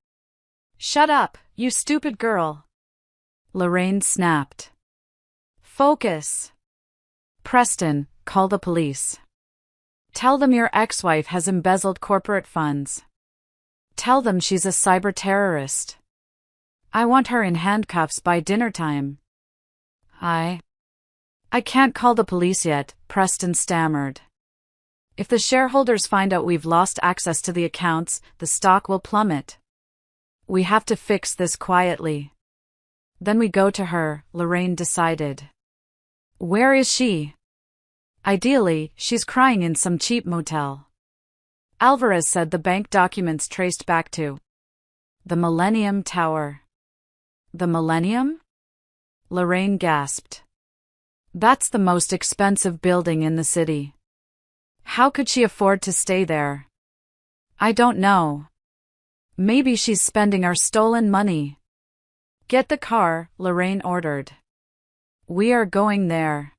Shut up, you stupid girl. Lorraine snapped. Focus. Preston, call the police. Tell them your ex-wife has embezzled corporate funds. Tell them she's a cyber terrorist. I want her in handcuffs by dinner time. I can't call the police yet, Preston stammered. If the shareholders find out we've lost access to the accounts, the stock will plummet. We have to fix this quietly. Then we go to her, Lorraine decided. Where is she? Ideally, she's crying in some cheap motel. Alvarez said the bank documents traced back to the Millennium Tower. The Millennium? Lorraine gasped. That's the most expensive building in the city. How could she afford to stay there? I don't know. Maybe she's spending our stolen money. Get the car, Lorraine ordered. We are going there.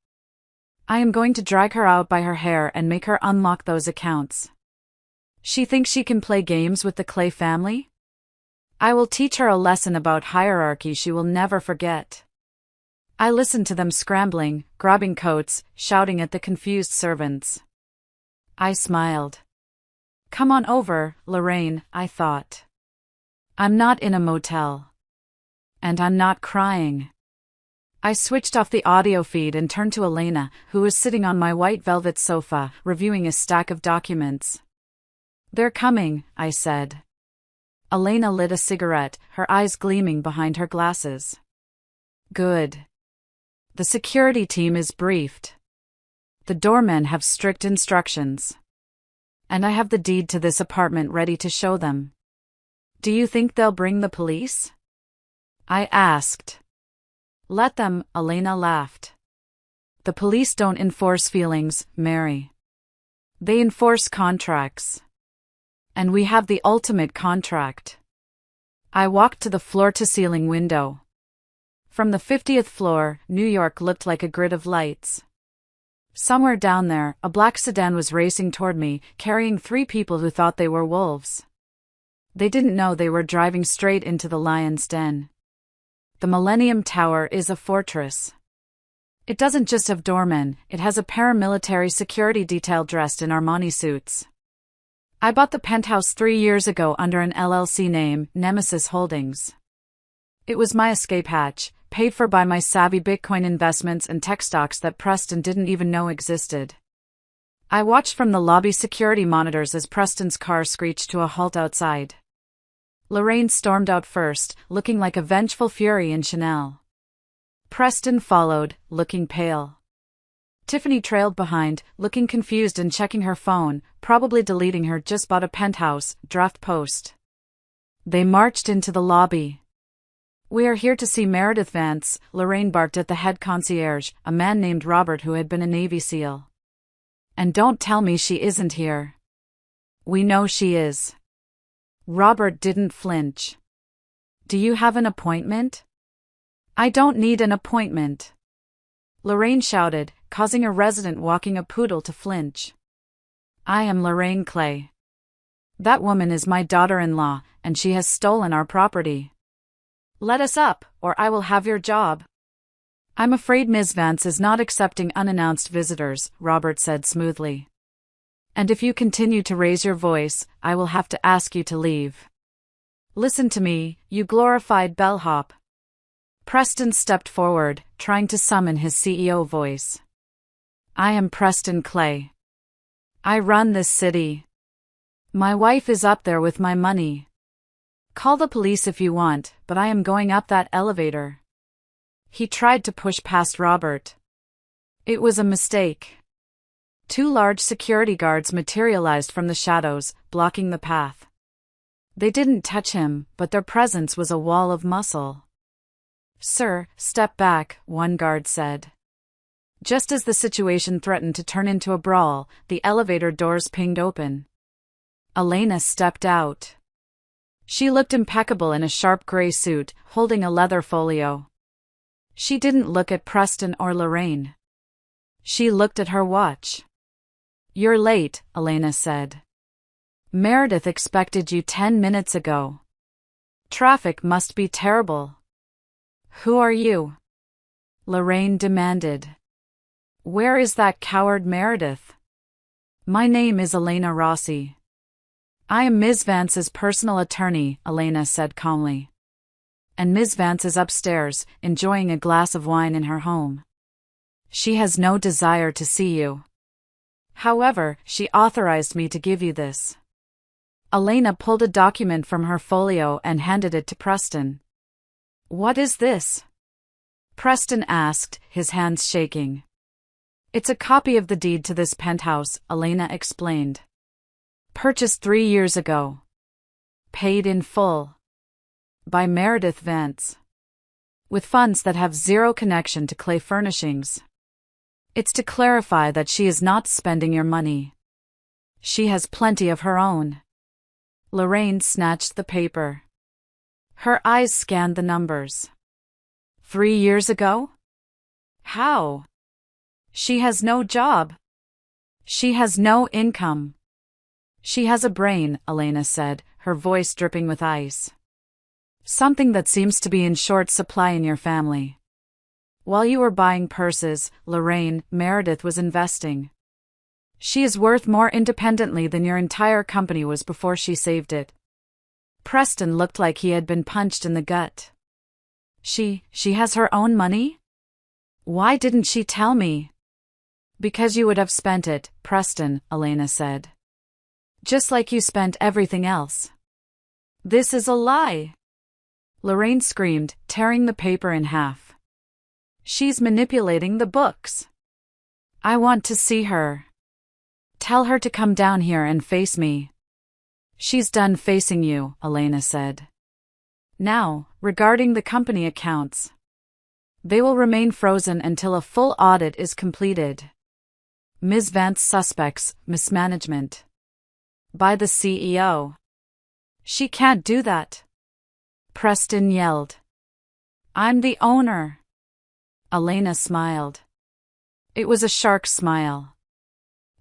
I am going to drag her out by her hair and make her unlock those accounts. She thinks she can play games with the Clay family? I will teach her a lesson about hierarchy she will never forget. I listened to them scrambling, grabbing coats, shouting at the confused servants. I smiled. Come on over, Lorraine, I thought. I'm not in a motel. And I'm not crying. I switched off the audio feed and turned to Elena, who was sitting on my white velvet sofa, reviewing a stack of documents. They're coming, I said. Elena lit a cigarette, her eyes gleaming behind her glasses. Good. The security team is briefed. The doormen have strict instructions. And I have the deed to this apartment ready to show them. Do you think they'll bring the police? I asked. Let them, Elena laughed. The police don't enforce feelings, Mary. They enforce contracts. And we have the ultimate contract. I walked to the floor-to-ceiling window. From the 50th floor, New York looked like a grid of lights. Somewhere down there, a black sedan was racing toward me, carrying 3 people who thought they were wolves. They didn't know they were driving straight into the lion's den. The Millennium Tower is a fortress. It doesn't just have doormen, it has a paramilitary security detail dressed in Armani suits. I bought the Penthouse 3 years ago under an LLC name, Nemesis Holdings. It was my escape hatch, paid for by my savvy Bitcoin investments and tech stocks that Preston didn't even know existed. I watched from the lobby security monitors as Preston's car screeched to a halt outside. Lorraine stormed out first, looking like a vengeful fury in Chanel. Preston followed, looking pale. Tiffany trailed behind, looking confused and checking her phone, probably deleting her just bought a Penthouse draft post. They marched into the lobby. We are here to see Meredith Vance, Lorraine barked at the head concierge, a man named Robert who had been a Navy SEAL. And don't tell me she isn't here. We know she is. Robert didn't flinch. Do you have an appointment? I don't need an appointment. Lorraine shouted, causing a resident walking a poodle to flinch. I am Lorraine Clay. That woman is my daughter-in-law, and she has stolen our property. Let us up, or I will have your job. I'm afraid Ms. Vance is not accepting unannounced visitors, Robert said smoothly. And if you continue to raise your voice, I will have to ask you to leave. Listen to me, you glorified bellhop. Preston stepped forward, trying to summon his CEO voice. I am Preston Clay. I run this city. My wife is up there with my money. Call the police if you want, but I am going up that elevator. He tried to push past Robert. It was a mistake. Two large security guards materialized from the shadows, blocking the path. They didn't touch him, but their presence was a wall of muscle. Sir, step back, one guard said. Just as the situation threatened to turn into a brawl, the elevator doors pinged open. Elena stepped out. She looked impeccable in a sharp gray suit, holding a leather folio. She didn't look at Preston or Lorraine. She looked at her watch. You're late, Elena said. Meredith expected you 10 minutes ago. Traffic must be terrible. Who are you? Lorraine demanded. Where is that coward Meredith? My name is Elena Rossi. I am Ms. Vance's personal attorney, Elena said calmly. And Ms. Vance is upstairs, enjoying a glass of wine in her home. She has no desire to see you. However, she authorized me to give you this. Elena pulled a document from her folio and handed it to Preston. What is this? Preston asked, his hands shaking. It's a copy of the deed to this penthouse, Elena explained. Purchased 3 years ago. Paid in full. By Meredith Vance. With funds that have zero connection to Clay Furnishings. It's to clarify that she is not spending your money. She has plenty of her own. Lorraine snatched the paper. Her eyes scanned the numbers. 3 years ago? How? She has no job. She has no income. She has a brain, Elena said, her voice dripping with ice. Something that seems to be in short supply in your family. While you were buying purses, Lorraine, Meredith was investing. She is worth more independently than your entire company was before she saved it. Preston looked like he had been punched in the gut. She has her own money? Why didn't she tell me? Because you would have spent it, Preston, Elena said. Just like you spent everything else. This is a lie. Lorraine screamed, tearing the paper in half. She's manipulating the books. I want to see her. Tell her to come down here and face me. She's done facing you, Elena said. Now, regarding the company accounts. They will remain frozen until a full audit is completed. Ms. Vance suspects mismanagement. By the CEO. She can't do that. Preston yelled. I'm the owner. Elena smiled. It was a shark smile.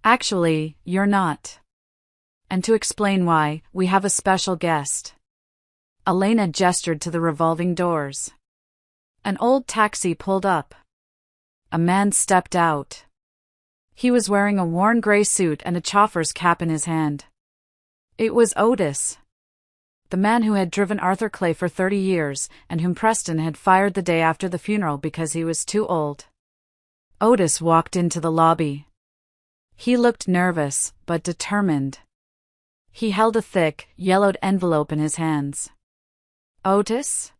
Actually, you're not. And to explain why, we have a special guest. Elena gestured to the revolving doors. An old taxi pulled up. A man stepped out. He was wearing a worn gray suit and a chauffeur's cap in his hand. It was Otis. The man who had driven Arthur Clay for 30 years, and whom Preston had fired the day after the funeral because he was too old. Otis walked into the lobby. He looked nervous, but determined. He held a thick, yellowed envelope in his hands. Otis?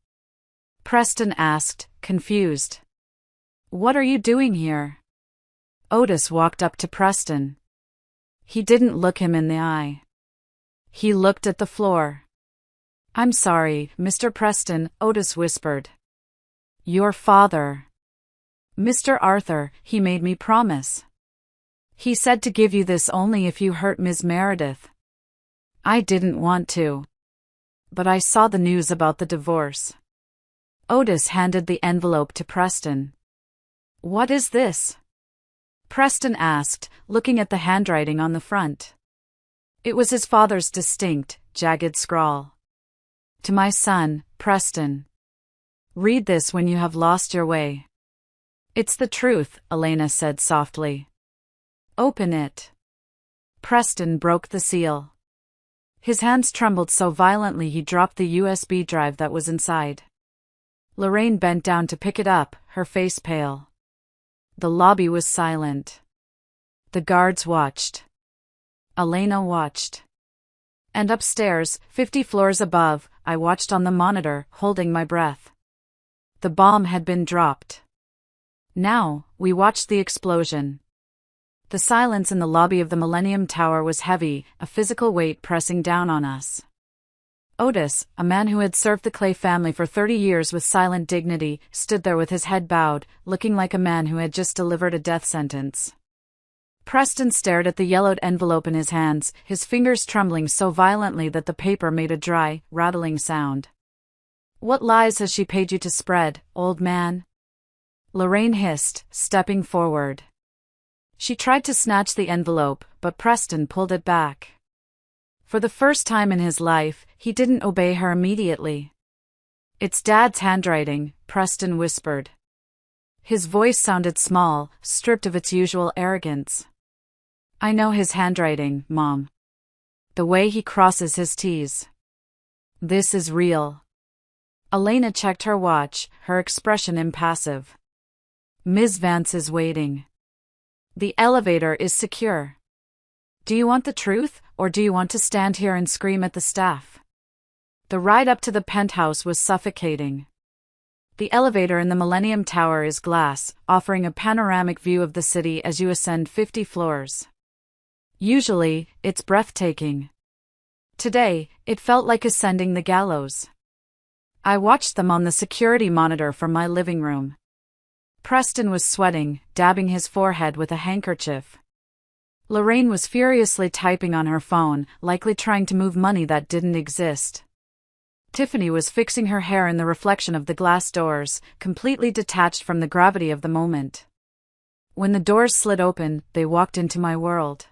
Preston asked, confused. What are you doing here? Otis walked up to Preston. He didn't look him in the eye. He looked at the floor. I'm sorry, Mr. Preston, Otis whispered. Your father. Mr. Arthur, he made me promise. He said to give you this only if you hurt Ms. Meredith. I didn't want to. But I saw the news about the divorce. Otis handed the envelope to Preston. What is this? Preston asked, looking at the handwriting on the front. It was his father's distinct, jagged scrawl. To my son, Preston. Read this when you have lost your way. It's the truth, Elena said softly. Open it. Preston broke the seal. His hands trembled so violently he dropped the USB drive that was inside. Lorraine bent down to pick it up, her face pale. The lobby was silent. The guards watched. Elena watched. And upstairs, 50 floors above, I watched on the monitor, holding my breath. The bomb had been dropped. Now, we watched the explosion. The silence in the lobby of the Millennium Tower was heavy, a physical weight pressing down on us. Otis, a man who had served the Clay family for 30 years with silent dignity, stood there with his head bowed, looking like a man who had just delivered a death sentence. Preston stared at the yellowed envelope in his hands, his fingers trembling so violently that the paper made a dry, rattling sound. What lies has she paid you to spread, old man? Lorraine hissed, stepping forward. She tried to snatch the envelope, but Preston pulled it back. For the first time in his life, he didn't obey her immediately. It's Dad's handwriting, Preston whispered. His voice sounded small, stripped of its usual arrogance. I know his handwriting, Mom. The way he crosses his T's. This is real. Elena checked her watch, her expression impassive. Ms. Vance is waiting. The elevator is secure. Do you want the truth, or do you want to stand here and scream at the staff? The ride up to the penthouse was suffocating. The elevator in the Millennium Tower is glass, offering a panoramic view of the city as you ascend 50 floors. Usually, it's breathtaking. Today, it felt like ascending the gallows. I watched them on the security monitor from my living room. Preston was sweating, dabbing his forehead with a handkerchief. Lorraine was furiously typing on her phone, likely trying to move money that didn't exist. Tiffany was fixing her hair in the reflection of the glass doors, completely detached from the gravity of the moment. When the doors slid open, they walked into my world.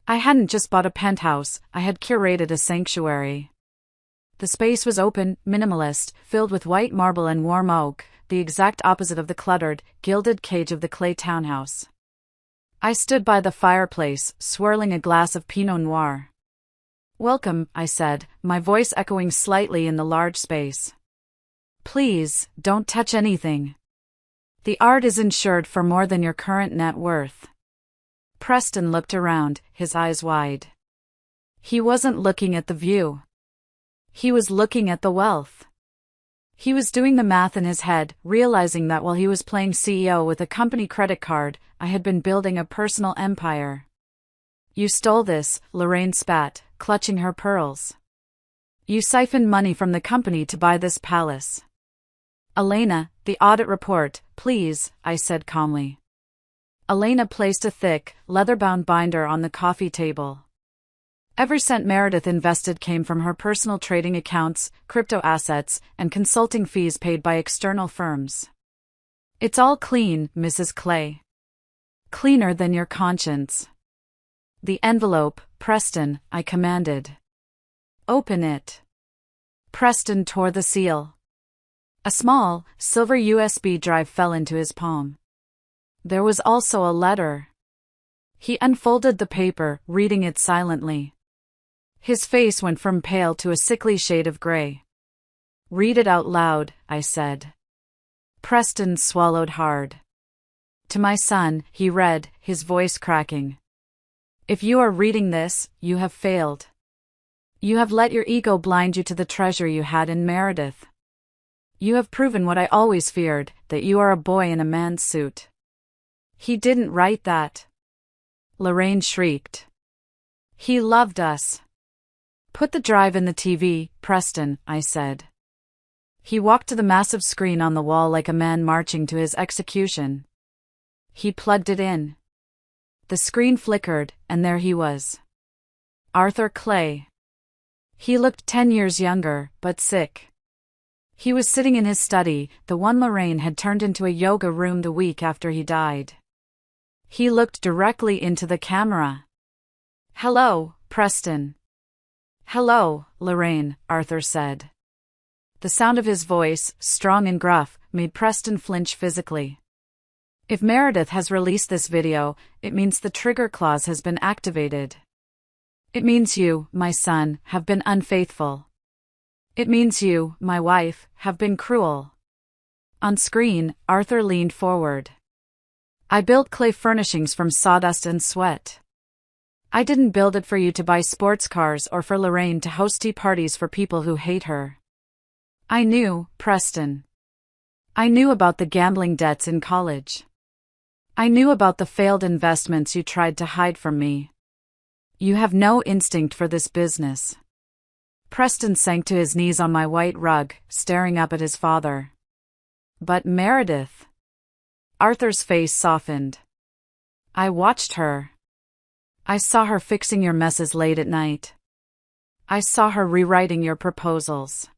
I hadn't just bought a penthouse, I had curated a sanctuary. The space was open, minimalist, filled with white marble and warm oak, the exact opposite of the cluttered, gilded cage of the Clay townhouse. I stood by the fireplace, swirling a glass of Pinot Noir. Welcome, I said, my voice echoing slightly in the large space. Please, don't touch anything. The art is insured for more than your current net worth. Preston looked around, his eyes wide. He wasn't looking at the view. He was looking at the wealth. He was doing the math in his head, realizing that while he was playing CEO with a company credit card, I had been building a personal empire. You stole this, Lorraine spat, clutching her pearls. You siphoned money from the company to buy this palace. Elena, the audit report, please, I said calmly. Elena placed a thick, leather-bound binder on the coffee table. Every cent Meredith invested came from her personal trading accounts, crypto assets, and consulting fees paid by external firms. It's all clean, Mrs. Clay. Cleaner than your conscience. The envelope, Preston, I commanded. Open it. Preston tore the seal. A small, silver USB drive fell into his palm. There was also a letter. He unfolded the paper, reading it silently. His face went from pale to a sickly shade of gray. Read it out loud, I said. Preston swallowed hard. To my son, he read, his voice cracking. If you are reading this, you have failed. You have let your ego blind you to the treasure you had in Meredith. You have proven what I always feared, that you are a boy in a man's suit. He didn't write that. Lorraine shrieked. He loved us. Put the drive in the TV, Preston, I said. He walked to the massive screen on the wall like a man marching to his execution. He plugged it in. The screen flickered, and there he was. Arthur Clay. He looked 10 years younger, but sick. He was sitting in his study, the one Lorraine had turned into a yoga room the week after he died. He looked directly into the camera. Hello, Preston. Hello, Lorraine, Arthur said. The sound of his voice, strong and gruff, made Preston flinch physically. If Meredith has released this video, it means the trigger clause has been activated. It means you, my son, have been unfaithful. It means you, my wife, have been cruel. On screen, Arthur leaned forward. I built clay furnishings from sawdust and sweat. I didn't build it for you to buy sports cars or for Lorraine to host tea parties for people who hate her. I knew, Preston. I knew about the gambling debts in college. I knew about the failed investments you tried to hide from me. You have no instinct for this business. Preston sank to his knees on my white rug, staring up at his father. But Meredith. Arthur's face softened. I watched her. I saw her fixing your messes late at night. I saw her rewriting your proposals.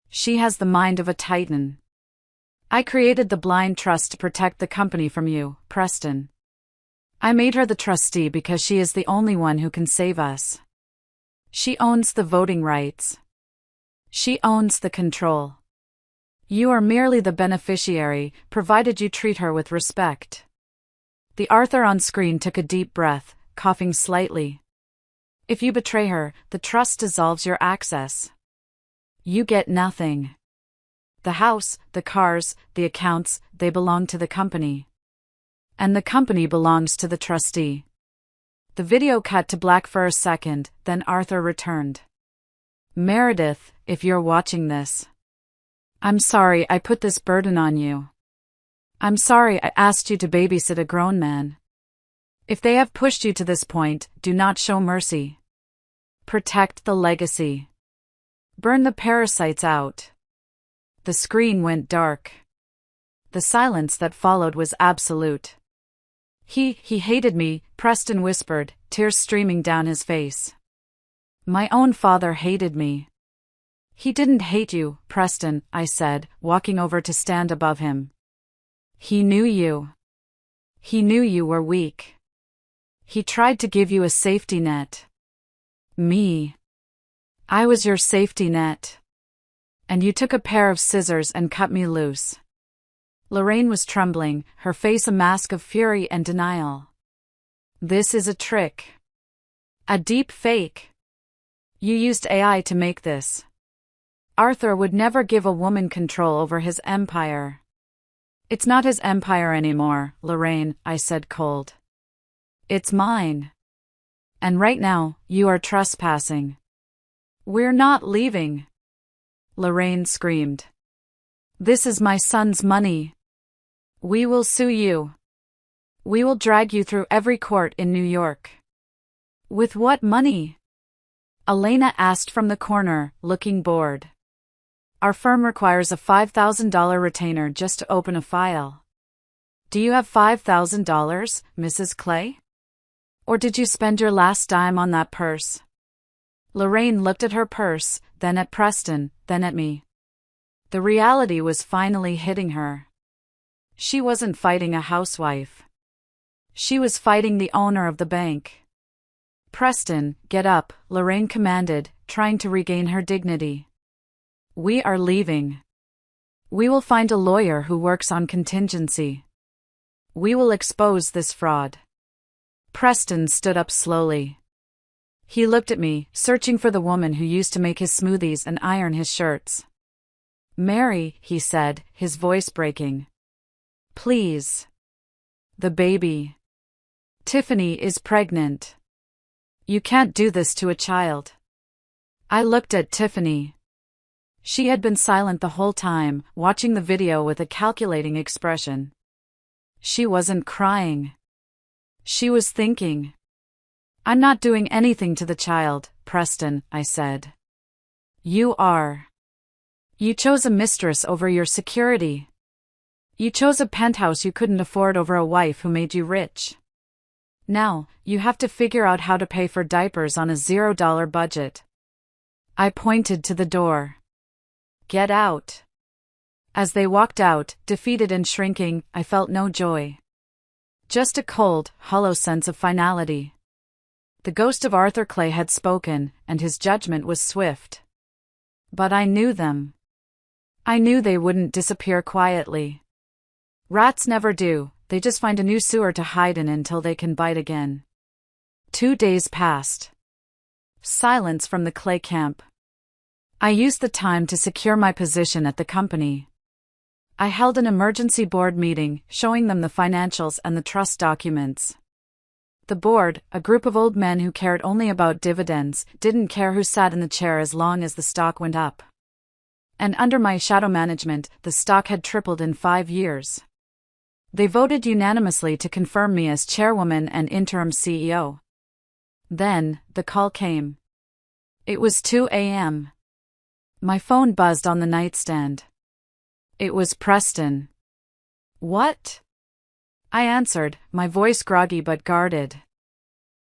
She has the mind of a titan. I created the blind trust to protect the company from you, Preston. I made her the trustee because she is the only one who can save us. She owns the voting rights. She owns the control. You are merely the beneficiary, provided you treat her with respect. The Arthur on screen took a deep breath, coughing slightly. If you betray her, the trust dissolves your access. You get nothing. The house, the cars, the accounts, they belong to the company. And the company belongs to the trustee. The video cut to black for a second, then Arthur returned. Meredith, if you're watching this. I'm sorry I put this burden on you. I'm sorry I asked you to babysit a grown man. If they have pushed you to this point, do not show mercy. Protect the legacy. Burn the parasites out. The screen went dark. The silence that followed was absolute. He hated me, Preston whispered, tears streaming down his face. My own father hated me. He didn't hate you, Preston, I said, walking over to stand above him. He knew you. He knew you were weak. He tried to give you a safety net. Me. I was your safety net. And you took a pair of scissors and cut me loose. Lorraine was trembling, her face a mask of fury and denial. This is a trick. A deep fake. You used AI to make this. Arthur would never give a woman control over his empire. It's not his empire anymore, Lorraine, I said cold. It's mine. And right now, you are trespassing. We're not leaving. Lorraine screamed. This is my son's money. We will sue you. We will drag you through every court in New York. With what money? Elena asked from the corner, looking bored. Our firm requires a $5,000 retainer just to open a file. Do you have $5,000, Mrs. Clay? Or did you spend your last dime on that purse? Lorraine looked at her purse, then at Preston, then at me. The reality was finally hitting her. She wasn't fighting a housewife. She was fighting the owner of the bank. Preston, get up, Lorraine commanded, trying to regain her dignity. We are leaving. We will find a lawyer who works on contingency. We will expose this fraud. Preston stood up slowly. He looked at me, searching for the woman who used to make his smoothies and iron his shirts. Mary, he said, his voice breaking. Please. The baby. Tiffany is pregnant. You can't do this to a child. I looked at Tiffany. She had been silent the whole time, watching the video with a calculating expression. She wasn't crying. She was thinking. I'm not doing anything to the child, Preston, I said. You are. You chose a mistress over your security. You chose a penthouse you couldn't afford over a wife who made you rich. Now, you have to figure out how to pay for diapers on a $0 budget. I pointed to the door. Get out. As they walked out, defeated and shrinking, I felt no joy. Just a cold, hollow sense of finality. The ghost of Arthur Clay had spoken, and his judgment was swift. But I knew them. I knew they wouldn't disappear quietly. Rats never do, they just find a new sewer to hide in until they can bite again. 2 days passed. Silence from the Clay camp. I used the time to secure my position at the company. I held an emergency board meeting, showing them the financials and the trust documents. The board, a group of old men who cared only about dividends, didn't care who sat in the chair as long as the stock went up. And under my shadow management, the stock had tripled in 5 years. They voted unanimously to confirm me as chairwoman and interim CEO. Then, the call came. It was 2 a.m. My phone buzzed on the nightstand. It was Preston. What? I answered, my voice groggy but guarded.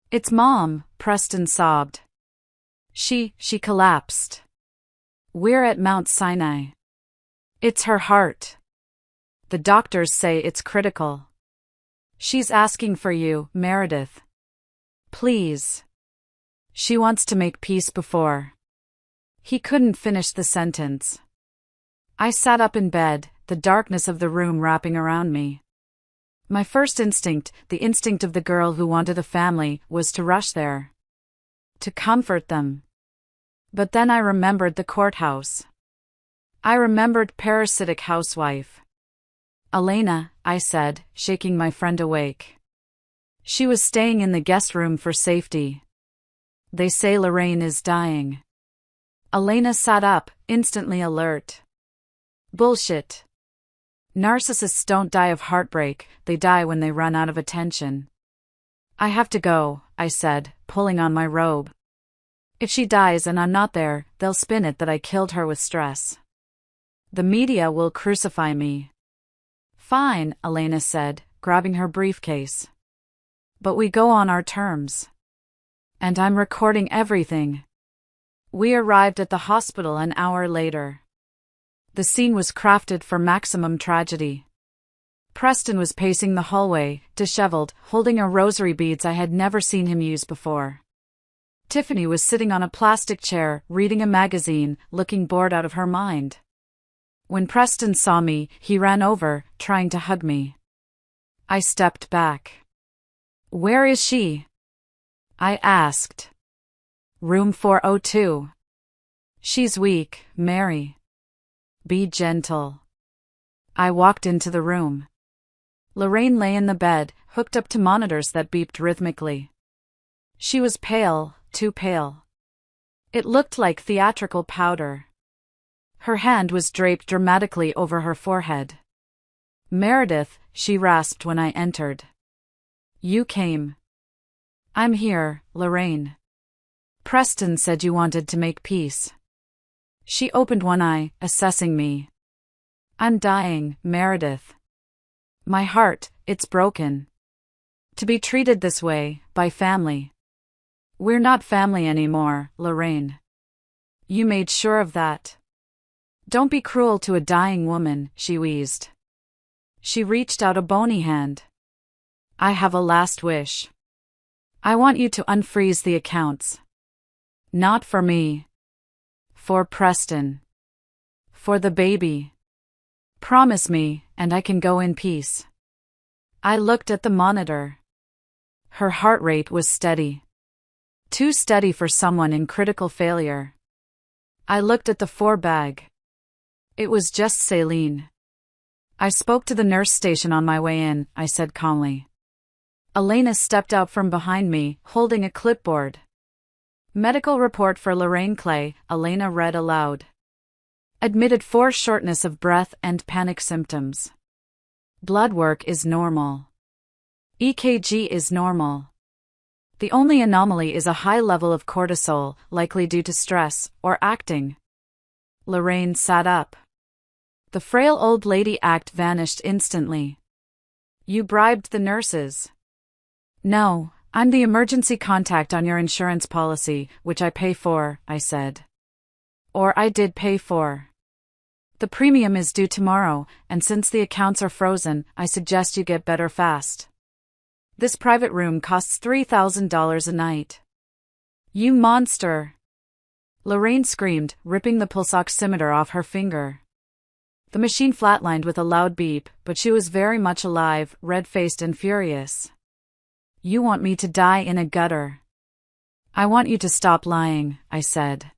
It's Mom, Preston sobbed. She collapsed. We're at Mount Sinai. It's her heart. The doctors say it's critical. She's asking for you, Meredith. Please. She wants to make peace before. He couldn't finish the sentence. I sat up in bed, the darkness of the room wrapping around me. My first instinct, the instinct of the girl who wanted a family, was to rush there. To comfort them. But then I remembered the courthouse. I remembered parasitic housewife. Elena, I said, shaking my friend awake. She was staying in the guest room for safety. They say Lorraine is dying. Elena sat up, instantly alert. Bullshit. Narcissists don't die of heartbreak, they die when they run out of attention. I have to go, I said, pulling on my robe. If she dies and I'm not there, they'll spin it that I killed her with stress. The media will crucify me. Fine, Elena said, grabbing her briefcase. But we go on our terms. And I'm recording everything. We arrived at the hospital an hour later. The scene was crafted for maximum tragedy. Preston was pacing the hallway, disheveled, holding a rosary beads I had never seen him use before. Tiffany was sitting on a plastic chair, reading a magazine, looking bored out of her mind. When Preston saw me, he ran over, trying to hug me. I stepped back. Where is she? I asked. Room 402. She's weak, Mary. Be gentle. I walked into the room. Lorraine lay in the bed, hooked up to monitors that beeped rhythmically. She was pale, too pale. It looked like theatrical powder. Her hand was draped dramatically over her forehead. Meredith, she rasped when I entered. You came. I'm here, Lorraine. Preston said you wanted to make peace. She opened one eye, assessing me. I'm dying, Meredith. My heart, it's broken. To be treated this way, by family. We're not family anymore, Lorraine. You made sure of that. Don't be cruel to a dying woman, she wheezed. She reached out a bony hand. I have a last wish. I want you to unfreeze the accounts. Not for me. For Preston. For the baby. Promise me, and I can go in peace. I looked at the monitor. Her heart rate was steady. Too steady for someone in critical failure. I looked at the 4-bag. It was just saline. I spoke to the nurse station on my way in, I said calmly. Elena stepped out from behind me, holding a clipboard. Medical report for Lorraine Clay, Elena read aloud. Admitted for shortness of breath and panic symptoms. Blood work is normal. EKG is normal. The only anomaly is a high level of cortisol, likely due to stress or acting. Lorraine sat up. The frail old lady act vanished instantly. You bribed the nurses. No, I'm the emergency contact on your insurance policy, which I pay for, I said. Or I did pay for. The premium is due tomorrow, and since the accounts are frozen, I suggest you get better fast. This private room costs $3,000 a night. You monster! Lorraine screamed, ripping the pulse oximeter off her finger. The machine flatlined with a loud beep, but she was very much alive, red-faced and furious. You want me to die in a gutter? I want you to stop lying, I said.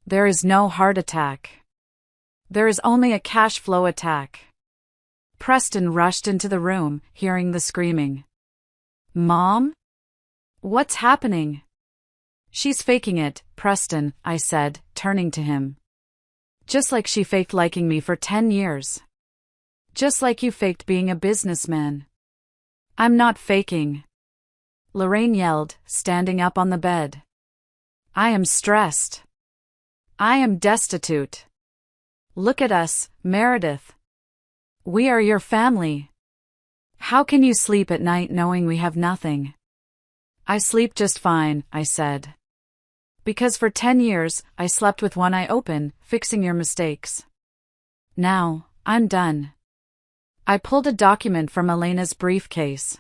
There is no heart attack. There is only a cash flow attack. Preston rushed into the room, hearing the screaming. Mom? What's happening? She's faking it, Preston, I said, turning to him. Just like she faked liking me for 10 years. Just like you faked being a businessman. I'm not faking. Lorraine yelled, standing up on the bed. I am stressed. I am destitute. Look at us, Meredith. We are your family. How can you sleep at night knowing we have nothing? I sleep just fine, I said. Because for 10 years, I slept with one eye open, fixing your mistakes. Now, I'm done. I pulled a document from Elena's briefcase.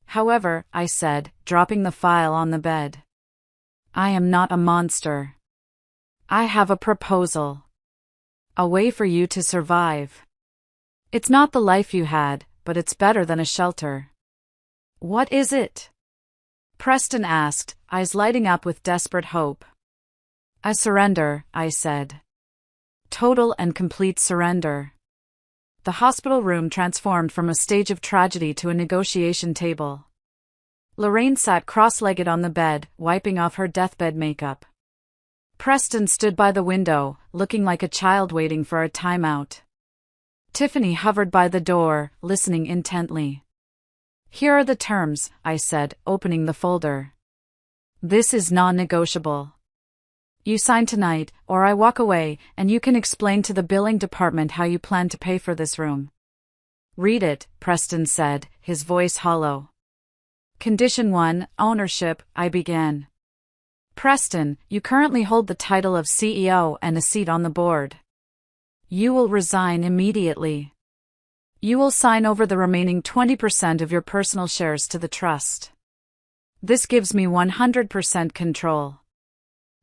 However, I said, dropping the file on the bed. I am not a monster. I have a proposal. A way for you to survive. It's not the life you had, but it's better than a shelter. What is it? Preston asked, eyes lighting up with desperate hope. A surrender, I said. Total and complete surrender. The hospital room transformed from a stage of tragedy to a negotiation table. Lorraine sat cross-legged on the bed, wiping off her deathbed makeup. Preston stood by the window, looking like a child waiting for a timeout. Tiffany hovered by the door, listening intently. Here are the terms, I said, opening the folder. This is non-negotiable. You sign tonight, or I walk away, and you can explain to the billing department how you plan to pay for this room. Read it, Preston said, his voice hollow. Condition 1, ownership, I began. Preston, you currently hold the title of CEO and a seat on the board. You will resign immediately. You will sign over the remaining 20% of your personal shares to the trust. This gives me 100% control.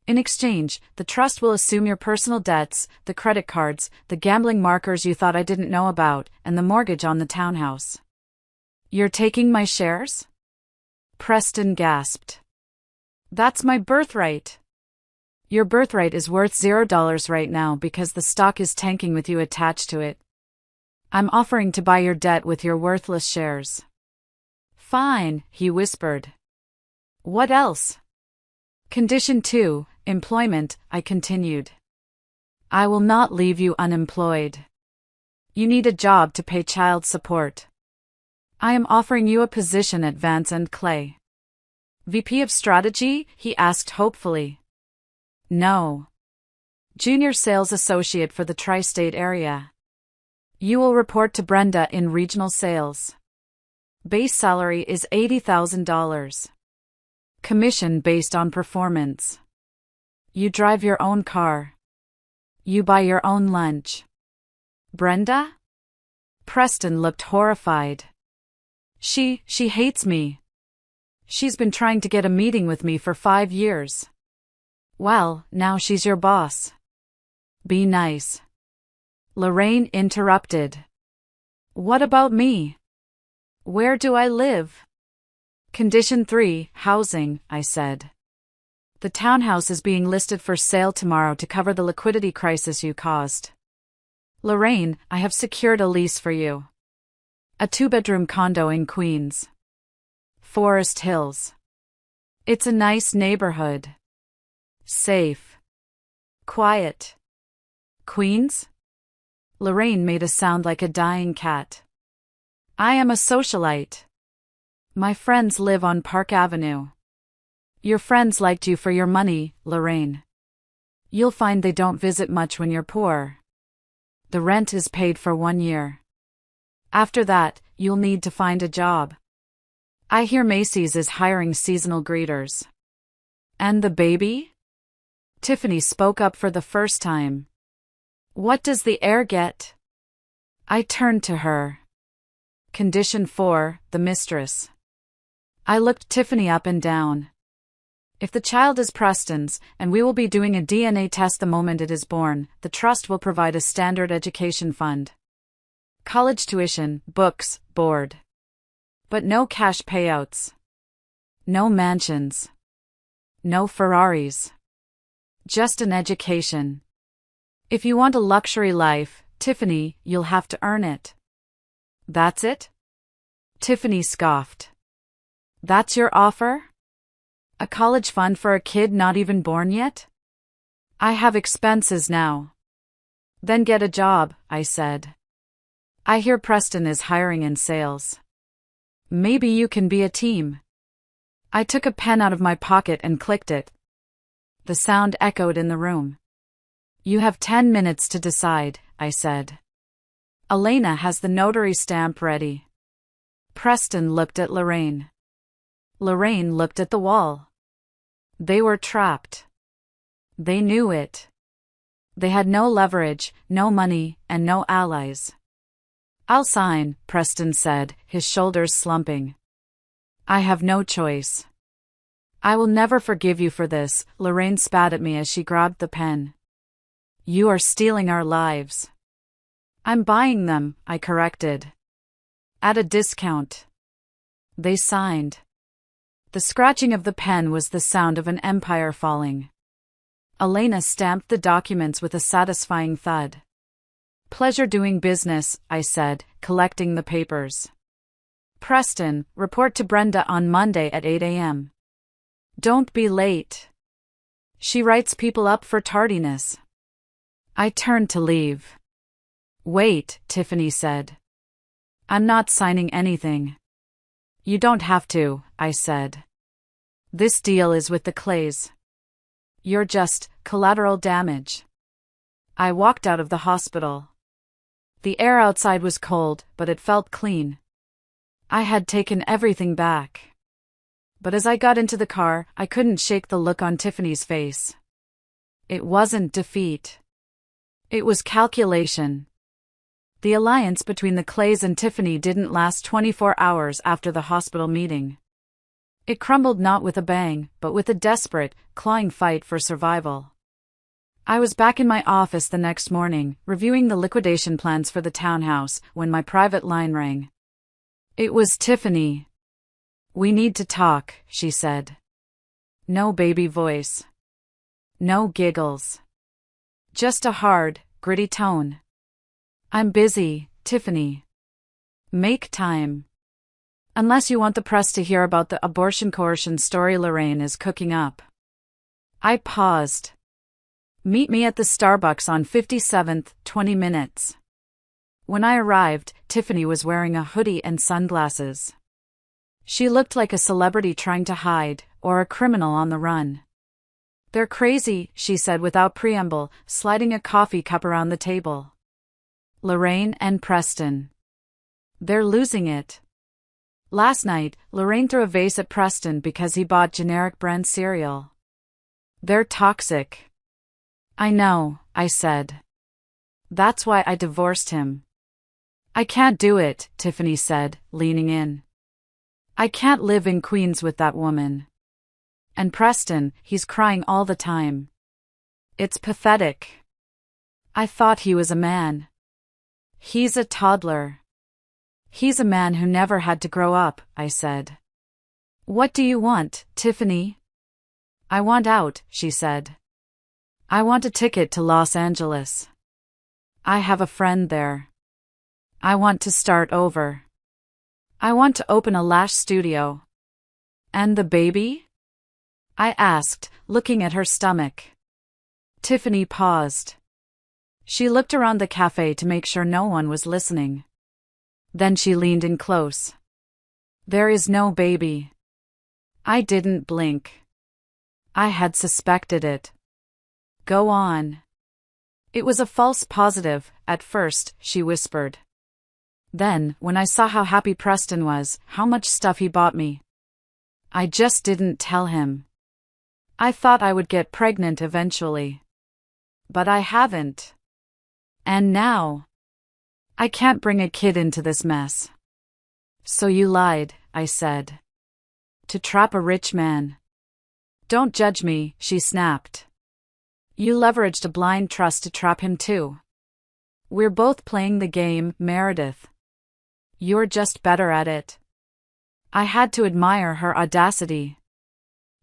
In exchange, the trust will assume your personal debts, the credit cards, the gambling markers you thought I didn't know about, and the mortgage on the townhouse. You're taking my shares? Preston gasped. That's my birthright. Your birthright is worth $0 right now because the stock is tanking with you attached to it. I'm offering to buy your debt with your worthless shares. Fine, he whispered. What else? Condition 2, employment, I continued. I will not leave you unemployed. You need a job to pay child support. I am offering you a position at Vance and Clay. VP of Strategy? He asked hopefully. No. Junior Sales Associate for the tri-state area. You will report to Brenda in regional sales. Base salary is $80,000. Commission based on performance. You drive your own car. You buy your own lunch. Brenda? Preston looked horrified. She hates me. She's been trying to get a meeting with me for 5 years. Well, now she's your boss. Be nice. Lorraine interrupted. What about me? Where do I live? Condition 3, housing, I said. The townhouse is being listed for sale tomorrow to cover the liquidity crisis you caused. Lorraine, I have secured a lease for you. A 2-bedroom condo in Queens. Forest Hills. It's a nice neighborhood. Safe. Quiet. Queens? Lorraine made a sound like a dying cat. I am a socialite. My friends live on Park Avenue. Your friends liked you for your money, Lorraine. You'll find they don't visit much when you're poor. The rent is paid for 1 year. After that, you'll need to find a job. I hear Macy's is hiring seasonal greeters. And the baby? Tiffany spoke up for the first time. What does the heir get? I turned to her. Condition 4, the mistress. I looked Tiffany up and down. If the child is Preston's, and we will be doing a DNA test the moment it is born, the trust will provide a standard education fund. College tuition, books, board. But no cash payouts. No mansions. No Ferraris. Just an education. If you want a luxury life, Tiffany, you'll have to earn it. That's it? Tiffany scoffed. That's your offer? A college fund for a kid not even born yet? I have expenses now. Then get a job, I said. I hear Preston is hiring in sales. Maybe you can be a team. I took a pen out of my pocket and clicked it. The sound echoed in the room. You have 10 minutes to decide, I said. Elena has the notary stamp ready. Preston looked at Lorraine. Lorraine looked at the wall. They were trapped. They knew it. They had no leverage, no money, and no allies. I'll sign, Preston said, his shoulders slumping. I have no choice. I will never forgive you for this, Lorraine spat at me as she grabbed the pen. You are stealing our lives. I'm buying them, I corrected. At a discount. They signed. The scratching of the pen was the sound of an empire falling. Elena stamped the documents with a satisfying thud. Pleasure doing business, I said, collecting the papers. Preston, report to Brenda on Monday at 8 a.m. Don't be late. She writes people up for tardiness. I turned to leave. Wait, Tiffany said. I'm not signing anything. You don't have to, I said. This deal is with the Clays. You're just collateral damage. I walked out of the hospital. The air outside was cold, but it felt clean. I had taken everything back. But as I got into the car, I couldn't shake the look on Tiffany's face. It wasn't defeat. It was calculation. The alliance between the Clays and Tiffany didn't last 24 hours after the hospital meeting. It crumbled not with a bang, but with a desperate, clawing fight for survival. I was back in my office the next morning, reviewing the liquidation plans for the townhouse, when my private line rang. It was Tiffany. We need to talk, she said. No baby voice. No giggles. Just a hard, gritty tone. I'm busy, Tiffany. Make time. Unless you want the press to hear about the abortion coercion story Lorraine is cooking up. I paused. Meet me at the Starbucks on 57th, 20 minutes. When I arrived, Tiffany was wearing a hoodie and sunglasses. She looked like a celebrity trying to hide, or a criminal on the run. They're crazy, she said without preamble, sliding a coffee cup around the table. Lorraine and Preston. They're losing it. Last night, Lorraine threw a vase at Preston because he bought generic brand cereal. They're toxic. I know, I said. That's why I divorced him. I can't do it, Tiffany said, leaning in. I can't live in Queens with that woman. And Preston, he's crying all the time. It's pathetic. I thought he was a man. He's a toddler. He's a man who never had to grow up, I said. What do you want, Tiffany? I want out, she said. I want a ticket to Los Angeles. I have a friend there. I want to start over. I want to open a lash studio. And the baby? I asked, looking at her stomach. Tiffany paused. She looked around the cafe to make sure no one was listening. Then she leaned in close. There is no baby. I didn't blink. I had suspected it. Go on. It was a false positive, at first, she whispered. Then, when I saw how happy Preston was, how much stuff he bought me, I just didn't tell him. I thought I would get pregnant eventually. But I haven't. And now, I can't bring a kid into this mess. So you lied, I said. To trap a rich man. Don't judge me, she snapped. You leveraged a blind trust to trap him too. We're both playing the game, Meredith. You're just better at it. I had to admire her audacity.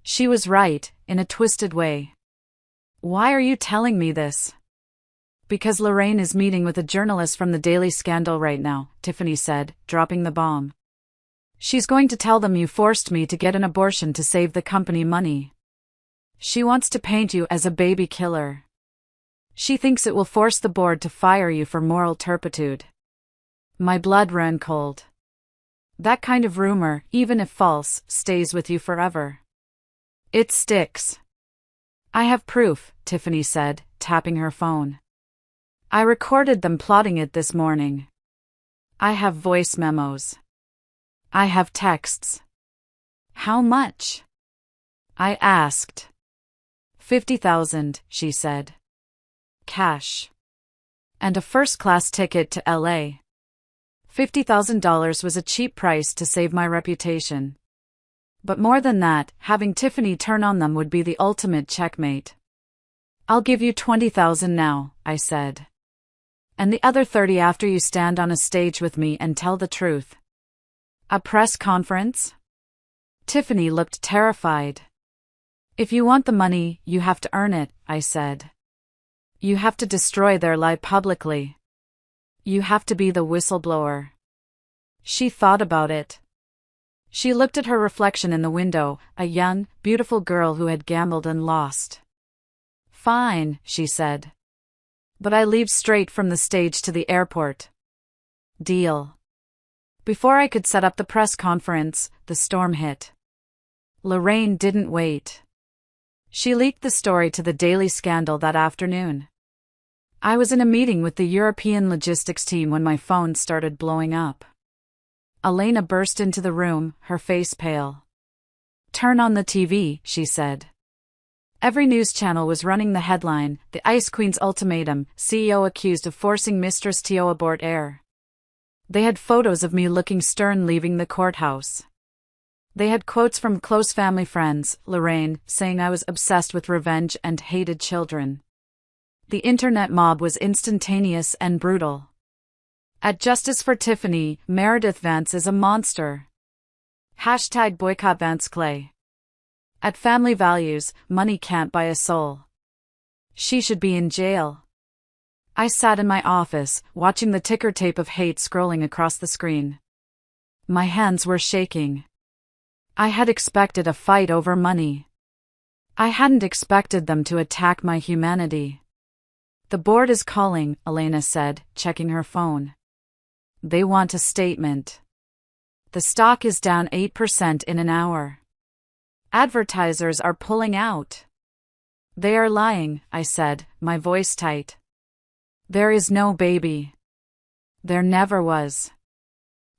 She was right, in a twisted way. Why are you telling me this? Because Lorraine is meeting with a journalist from the Daily Scandal right now, Tiffany said, dropping the bomb. She's going to tell them you forced me to get an abortion to save the company money. She wants to paint you as a baby killer. She thinks it will force the board to fire you for moral turpitude. My blood ran cold. That kind of rumor, even if false, stays with you forever. It sticks. I have proof, Tiffany said, tapping her phone. I recorded them plotting it this morning. I have voice memos. I have texts. How much? I asked. 50,000, she said. Cash. And a first-class ticket to LA. $50,000 was a cheap price to save my reputation. But more than that, having Tiffany turn on them would be the ultimate checkmate. I'll give you 20,000 now, I said. And the other 30 after you stand on a stage with me and tell the truth. A press conference? Tiffany looked terrified. If you want the money, you have to earn it, I said. You have to destroy their lie publicly. You have to be the whistleblower. She thought about it. She looked at her reflection in the window, a young, beautiful girl who had gambled and lost. Fine, she said. But I leave straight from the stage to the airport. Deal. Before I could set up the press conference, the storm hit. Lorraine didn't wait. She leaked the story to the Daily Scandal that afternoon. I was in a meeting with the European logistics team when my phone started blowing up. Elena burst into the room, her face pale. Turn on the TV, she said. Every news channel was running the headline, The Ice Queen's Ultimatum, CEO accused of forcing Mistress to abort heir. They had photos of me looking stern leaving the courthouse. They had quotes from close family friends, Lorraine, saying I was obsessed with revenge and hated children. The internet mob was instantaneous and brutal. At Justice for Tiffany, Meredith Vance is a monster. Hashtag boycott Vance Clay. At Family Values, money can't buy a soul. She should be in jail. I sat in my office, watching the ticker tape of hate scrolling across the screen. My hands were shaking. I had expected a fight over money. I hadn't expected them to attack my humanity. The board is calling, Elena said, checking her phone. They want a statement. The stock is down 8% in an hour. Advertisers are pulling out. They are lying, I said, my voice tight. There is no baby. There never was.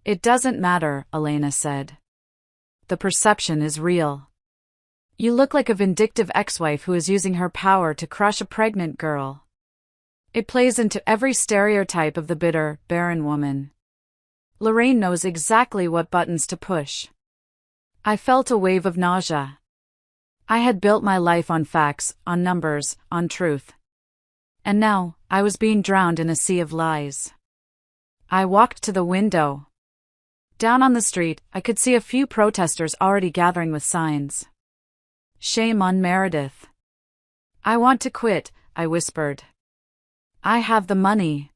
It doesn't matter, Elena said. The perception is real. You look like a vindictive ex-wife who is using her power to crush a pregnant girl. It plays into every stereotype of the bitter, barren woman. Lorraine knows exactly what buttons to push. I felt a wave of nausea. I had built my life on facts, on numbers, on truth. And now, I was being drowned in a sea of lies. I walked to the window. Down on the street, I could see a few protesters already gathering with signs. Shame on Meredith. I want to quit, I whispered. I have the money.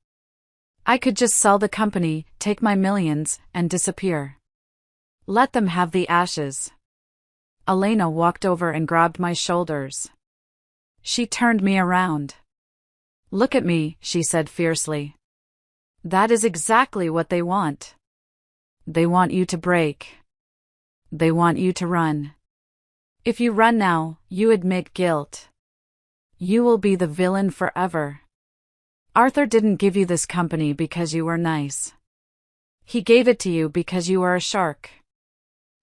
I could just sell the company, take my millions, and disappear. Let them have the ashes. Elena walked over and grabbed my shoulders. She turned me around. Look at me, she said fiercely. That is exactly what they want. They want you to break. They want you to run. If you run now, you admit guilt. You will be the villain forever. Arthur didn't give you this company because you were nice. He gave it to you because you are a shark.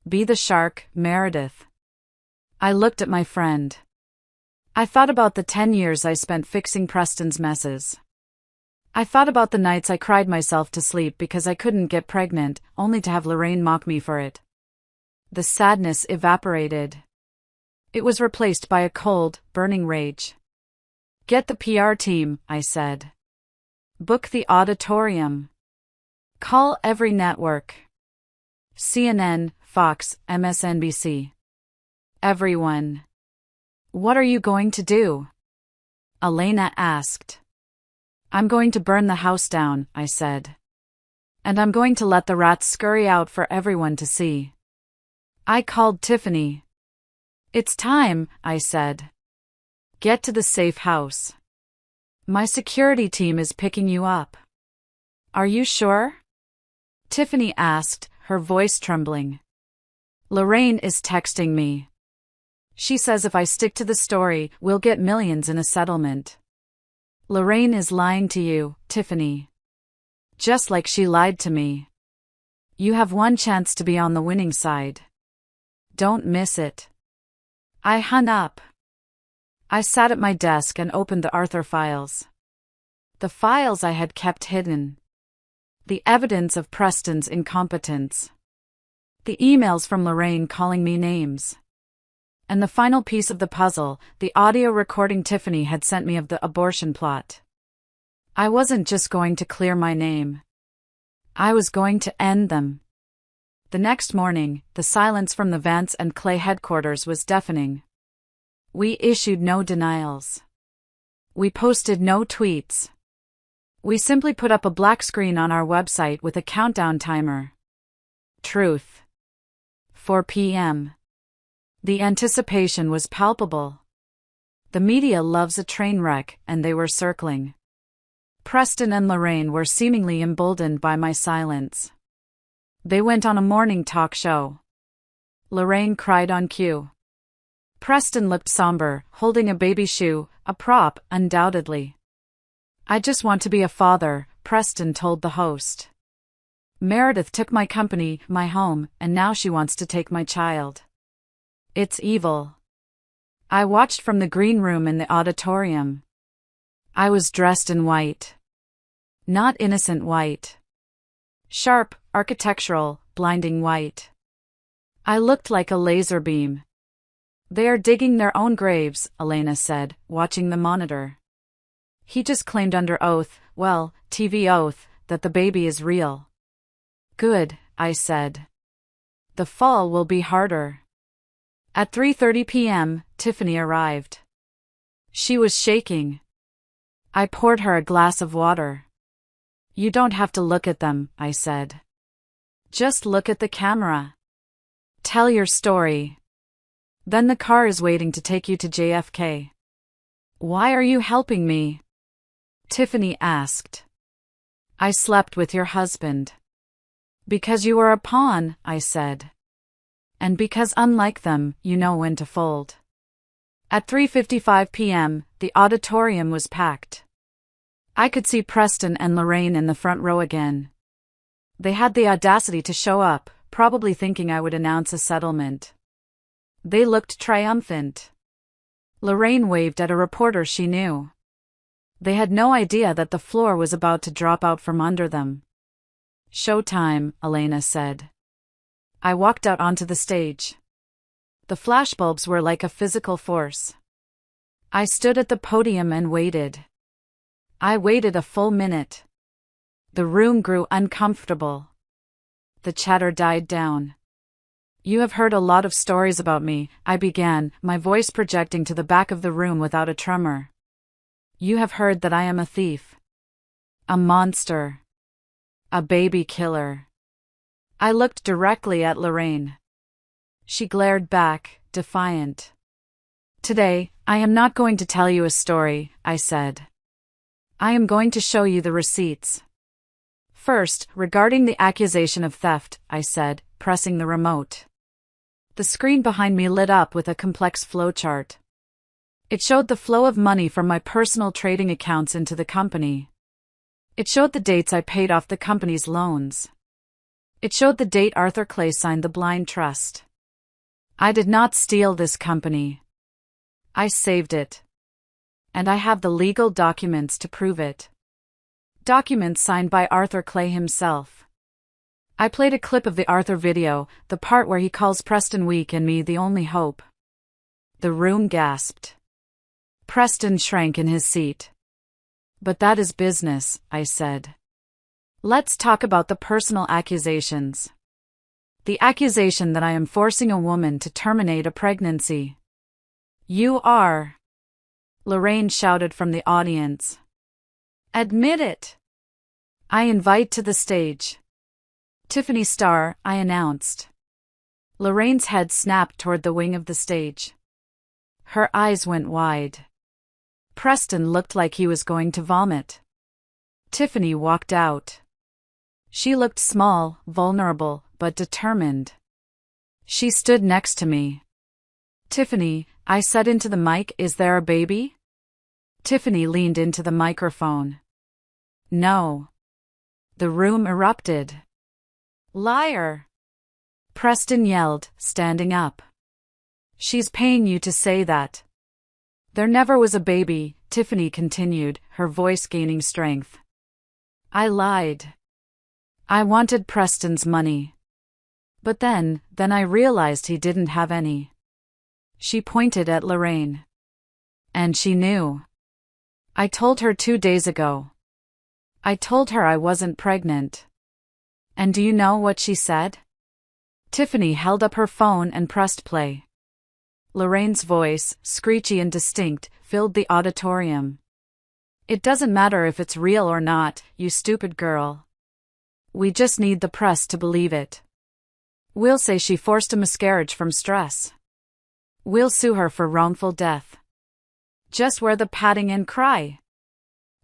Be the shark, Meredith. I looked at my friend. I thought about the 10 years I spent fixing Preston's messes. I thought about the nights I cried myself to sleep because I couldn't get pregnant, only to have Lorraine mock me for it. The sadness evaporated. It was replaced by a cold, burning rage. Get the PR team, I said. Book the auditorium. Call every network. CNN, Fox, MSNBC. Everyone. What are you going to do? Elena asked. I'm going to burn the house down, I said. And I'm going to let the rats scurry out for everyone to see. I called Tiffany. It's time, I said. Get to the safe house. My security team is picking you up. Are you sure? Tiffany asked, her voice trembling. Lorraine is texting me. She says if I stick to the story, we'll get millions in a settlement. Lorraine is lying to you, Tiffany. Just like she lied to me. You have one chance to be on the winning side. Don't miss it. I hung up. I sat at my desk and opened the Arthur files. The files I had kept hidden. The evidence of Preston's incompetence. The emails from Lorraine calling me names. And the final piece of the puzzle, the audio recording Tiffany had sent me of the abortion plot. I wasn't just going to clear my name. I was going to end them. The next morning, the silence from the Vance and Clay headquarters was deafening. We issued no denials. We posted no tweets. We simply put up a black screen on our website with a countdown timer. Truth. 4 p.m. The anticipation was palpable. The media loves a train wreck, and they were circling. Preston and Lorraine were seemingly emboldened by my silence. They went on a morning talk show. Lorraine cried on cue. Preston looked somber, holding a baby shoe, a prop, undoubtedly. I just want to be a father, Preston told the host. Meredith took my company, my home, and now she wants to take my child. It's evil. I watched from the green room in the auditorium. I was dressed in white. Not innocent white. Sharp, architectural, blinding white. I looked like a laser beam. They are digging their own graves, Elena said, watching the monitor. He just claimed under oath, well, TV oath, that the baby is real. Good, I said. The fall will be harder. At 3:30 p.m., Tiffany arrived. She was shaking. I poured her a glass of water. You don't have to look at them, I said. Just look at the camera. Tell your story. Then the car is waiting to take you to JFK. Why are you helping me? Tiffany asked. I slept with your husband. Because you were a pawn, I said. And because unlike them, you know when to fold. At 3:55 p.m., the auditorium was packed. I could see Preston and Lorraine in the front row again. They had the audacity to show up, probably thinking I would announce a settlement. They looked triumphant. Lorraine waved at a reporter she knew. They had no idea that the floor was about to drop out from under them. Showtime, Elena said. I walked out onto the stage. The flashbulbs were like a physical force. I stood at the podium and waited. I waited a full minute. The room grew uncomfortable. The chatter died down. You have heard a lot of stories about me, I began, my voice projecting to the back of the room without a tremor. You have heard that I am a thief. A monster. A baby killer. I looked directly at Lorraine. She glared back, defiant. Today, I am not going to tell you a story, I said. I am going to show you the receipts. First, regarding the accusation of theft, I said, pressing the remote. The screen behind me lit up with a complex flowchart. It showed the flow of money from my personal trading accounts into the company. It showed the dates I paid off the company's loans. It showed the date Arthur Clay signed the blind trust. I did not steal this company. I saved it. And I have the legal documents to prove it. Documents signed by Arthur Clay himself. I played a clip of the Arthur video, the part where he calls Preston weak and me the only hope. The room gasped. Preston shrank in his seat. But that is business, I said. Let's talk about the personal accusations. The accusation that I am forcing a woman to terminate a pregnancy. You are. Lorraine shouted from the audience. Admit it. I invite to the stage. Tiffany Starr, I announced. Lorraine's head snapped toward the wing of the stage. Her eyes went wide. Preston looked like he was going to vomit. Tiffany walked out. She looked small, vulnerable, but determined. She stood next to me. Tiffany, I said into the mic, is there a baby? Tiffany leaned into the microphone. No. The room erupted. Liar! Preston yelled, standing up. She's paying you to say that. There never was a baby, Tiffany continued, her voice gaining strength. I lied. I wanted Preston's money. But then I realized he didn't have any. She pointed at Lorraine. And she knew. I told her 2 days ago. I told her I wasn't pregnant. And do you know what she said? Tiffany held up her phone and pressed play. Lorraine's voice, screechy and distinct, filled the auditorium. It doesn't matter if it's real or not, you stupid girl. We just need the press to believe it. We'll say she forced a miscarriage from stress. We'll sue her for wrongful death. Just wear the padding and cry.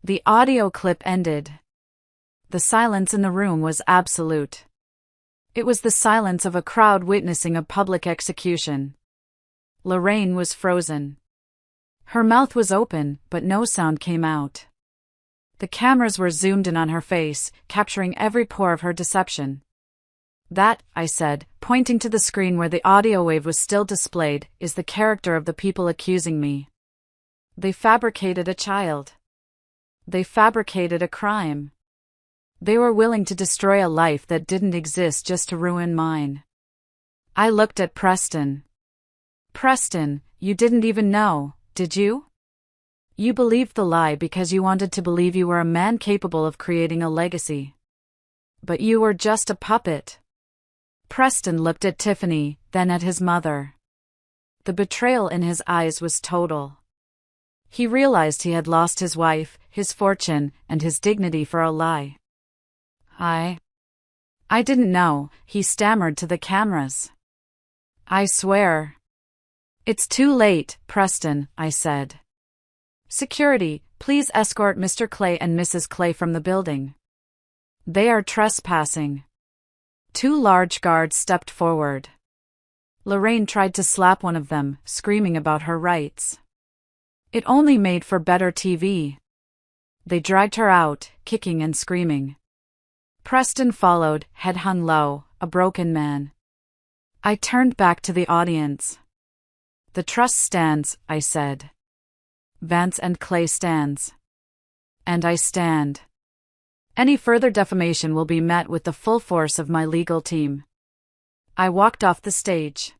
The audio clip ended. The silence in the room was absolute. It was the silence of a crowd witnessing a public execution. Lorraine was frozen. Her mouth was open, but no sound came out. The cameras were zoomed in on her face, capturing every pore of her deception. That, I said, pointing to the screen where the audio wave was still displayed, is the character of the people accusing me. They fabricated a child. They fabricated a crime. They were willing to destroy a life that didn't exist just to ruin mine. I looked at Preston. Preston, you didn't even know, did you? You believed the lie because you wanted to believe you were a man capable of creating a legacy. But you were just a puppet. Preston looked at Tiffany, then at his mother. The betrayal in his eyes was total. He realized he had lost his wife, his fortune, and his dignity for a lie. I didn't know, he stammered to the cameras. I swear. It's too late, Preston, I said. Security, please escort Mr. Clay and Mrs. Clay from the building. They are trespassing. 2 large guards stepped forward. Lorraine tried to slap one of them, screaming about her rights. It only made for better TV. They dragged her out, kicking and screaming. Preston followed, head hung low, a broken man. I turned back to the audience. The trust stands, I said. Vance and Clay stands. And I stand. Any further defamation will be met with the full force of my legal team. I walked off the stage.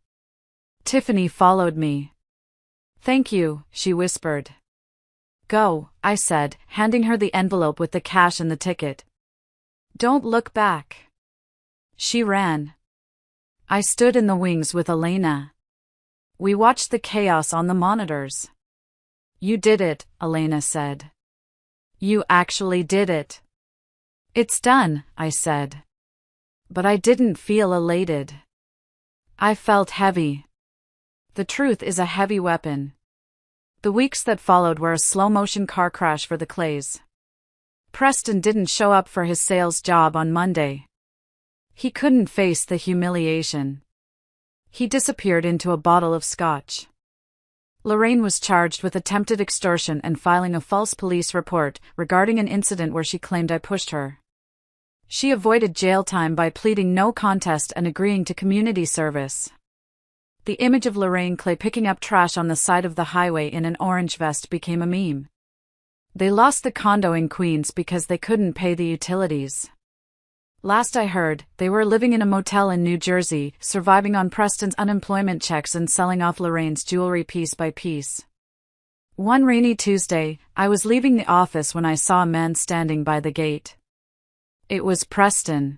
Tiffany followed me. Thank you, she whispered. Go, I said, handing her the envelope with the cash and the ticket. Don't look back. She ran. I stood in the wings with Elena. We watched the chaos on the monitors. You did it, Elena said. You actually did it. It's done, I said. But I didn't feel elated. I felt heavy. The truth is a heavy weapon. The weeks that followed were a slow-motion car crash for the Clays. Preston didn't show up for his sales job on Monday. He couldn't face the humiliation. He disappeared into a bottle of scotch. Lorraine was charged with attempted extortion and filing a false police report regarding an incident where she claimed I pushed her. She avoided jail time by pleading no contest and agreeing to community service. The image of Lorraine Clay picking up trash on the side of the highway in an orange vest became a meme. They lost the condo in Queens because they couldn't pay the utilities. Last I heard, they were living in a motel in New Jersey, surviving on Preston's unemployment checks and selling off Lorraine's jewelry piece by piece. One rainy Tuesday, I was leaving the office when I saw a man standing by the gate. It was Preston.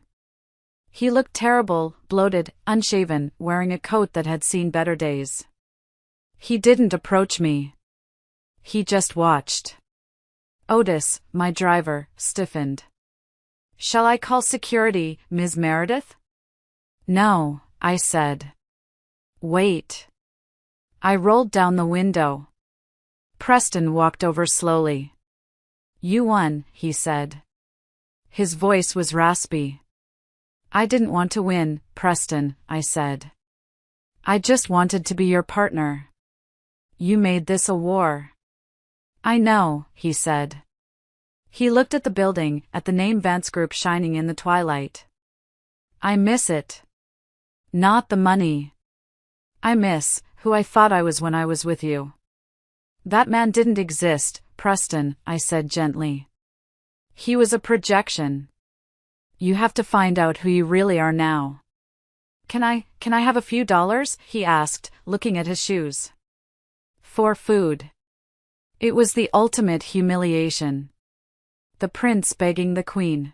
He looked terrible, bloated, unshaven, wearing a coat that had seen better days. He didn't approach me. He just watched. Otis, my driver, stiffened. "Shall I call security, Ms. Meredith?" "No," I said. "Wait." I rolled down the window. Preston walked over slowly. "You won," he said. His voice was raspy. "I didn't want to win, Preston," I said. "I just wanted to be your partner. You made this a war." "I know," he said. He looked at the building, at the name Vance Group shining in the twilight. "I miss it. Not the money. I miss who I thought I was when I was with you." "That man didn't exist, Preston," I said gently. "He was a projection. You have to find out who you really are now." Can I have a few dollars?" he asked, looking at his shoes. "For food." It was the ultimate humiliation. The prince begging the queen.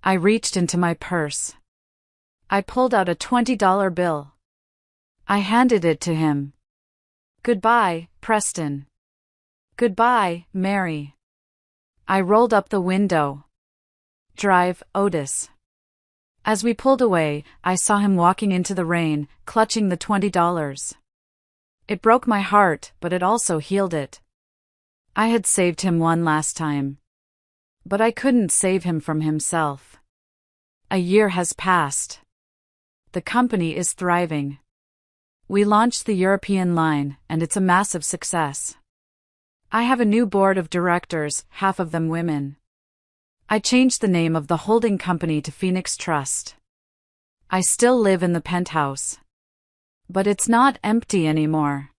I reached into my purse. I pulled out a $20 bill. I handed it to him. "Goodbye, Preston. Goodbye, Mary." I rolled up the window. "Drive, Otis." As we pulled away, I saw him walking into the rain, clutching the $20. It broke my heart, but it also healed it. I had saved him one last time. But I couldn't save him from himself. A year has passed. The company is thriving. We launched the European line, and it's a massive success. I have a new board of directors, half of them women. I changed the name of the holding company to Phoenix Trust. I still live in the penthouse. But it's not empty anymore.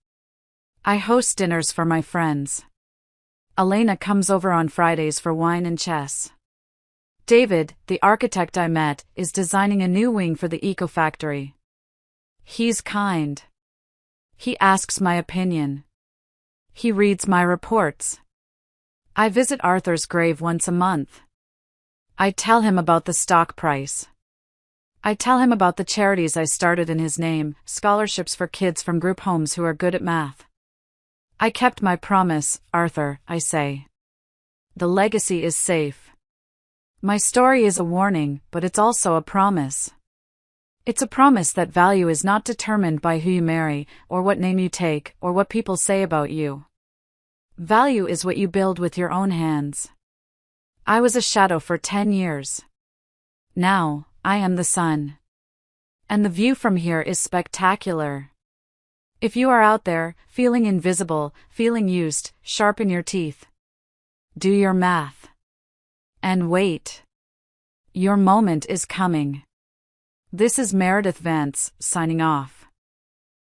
I host dinners for my friends. Elena comes over on Fridays for wine and chess. David, the architect I met, is designing a new wing for the eco-factory. He's kind. He asks my opinion. He reads my reports. I visit Arthur's grave once a month. I tell him about the stock price. I tell him about the charities I started in his name, scholarships for kids from group homes who are good at math. I kept my promise, Arthur, I say. The legacy is safe. My story is a warning, but it's also a promise. It's a promise that value is not determined by who you marry, or what name you take, or what people say about you. Value is what you build with your own hands. I was a shadow for 10 years. Now, I am the sun. And the view from here is spectacular. If you are out there, feeling invisible, feeling used, sharpen your teeth. Do your math. And wait. Your moment is coming. This is Meredith Vance, signing off.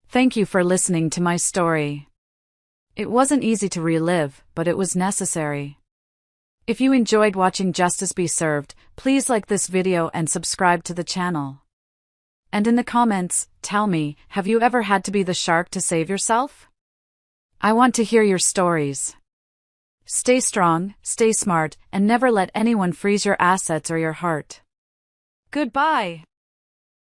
Thank you for listening to my story. It wasn't easy to relive, but it was necessary. If you enjoyed watching Justice Be Served, please like this video and subscribe to the channel. And in the comments, tell me, have you ever had to be the shark to save yourself? I want to hear your stories. Stay strong, stay smart, and never let anyone freeze your assets or your heart. Goodbye.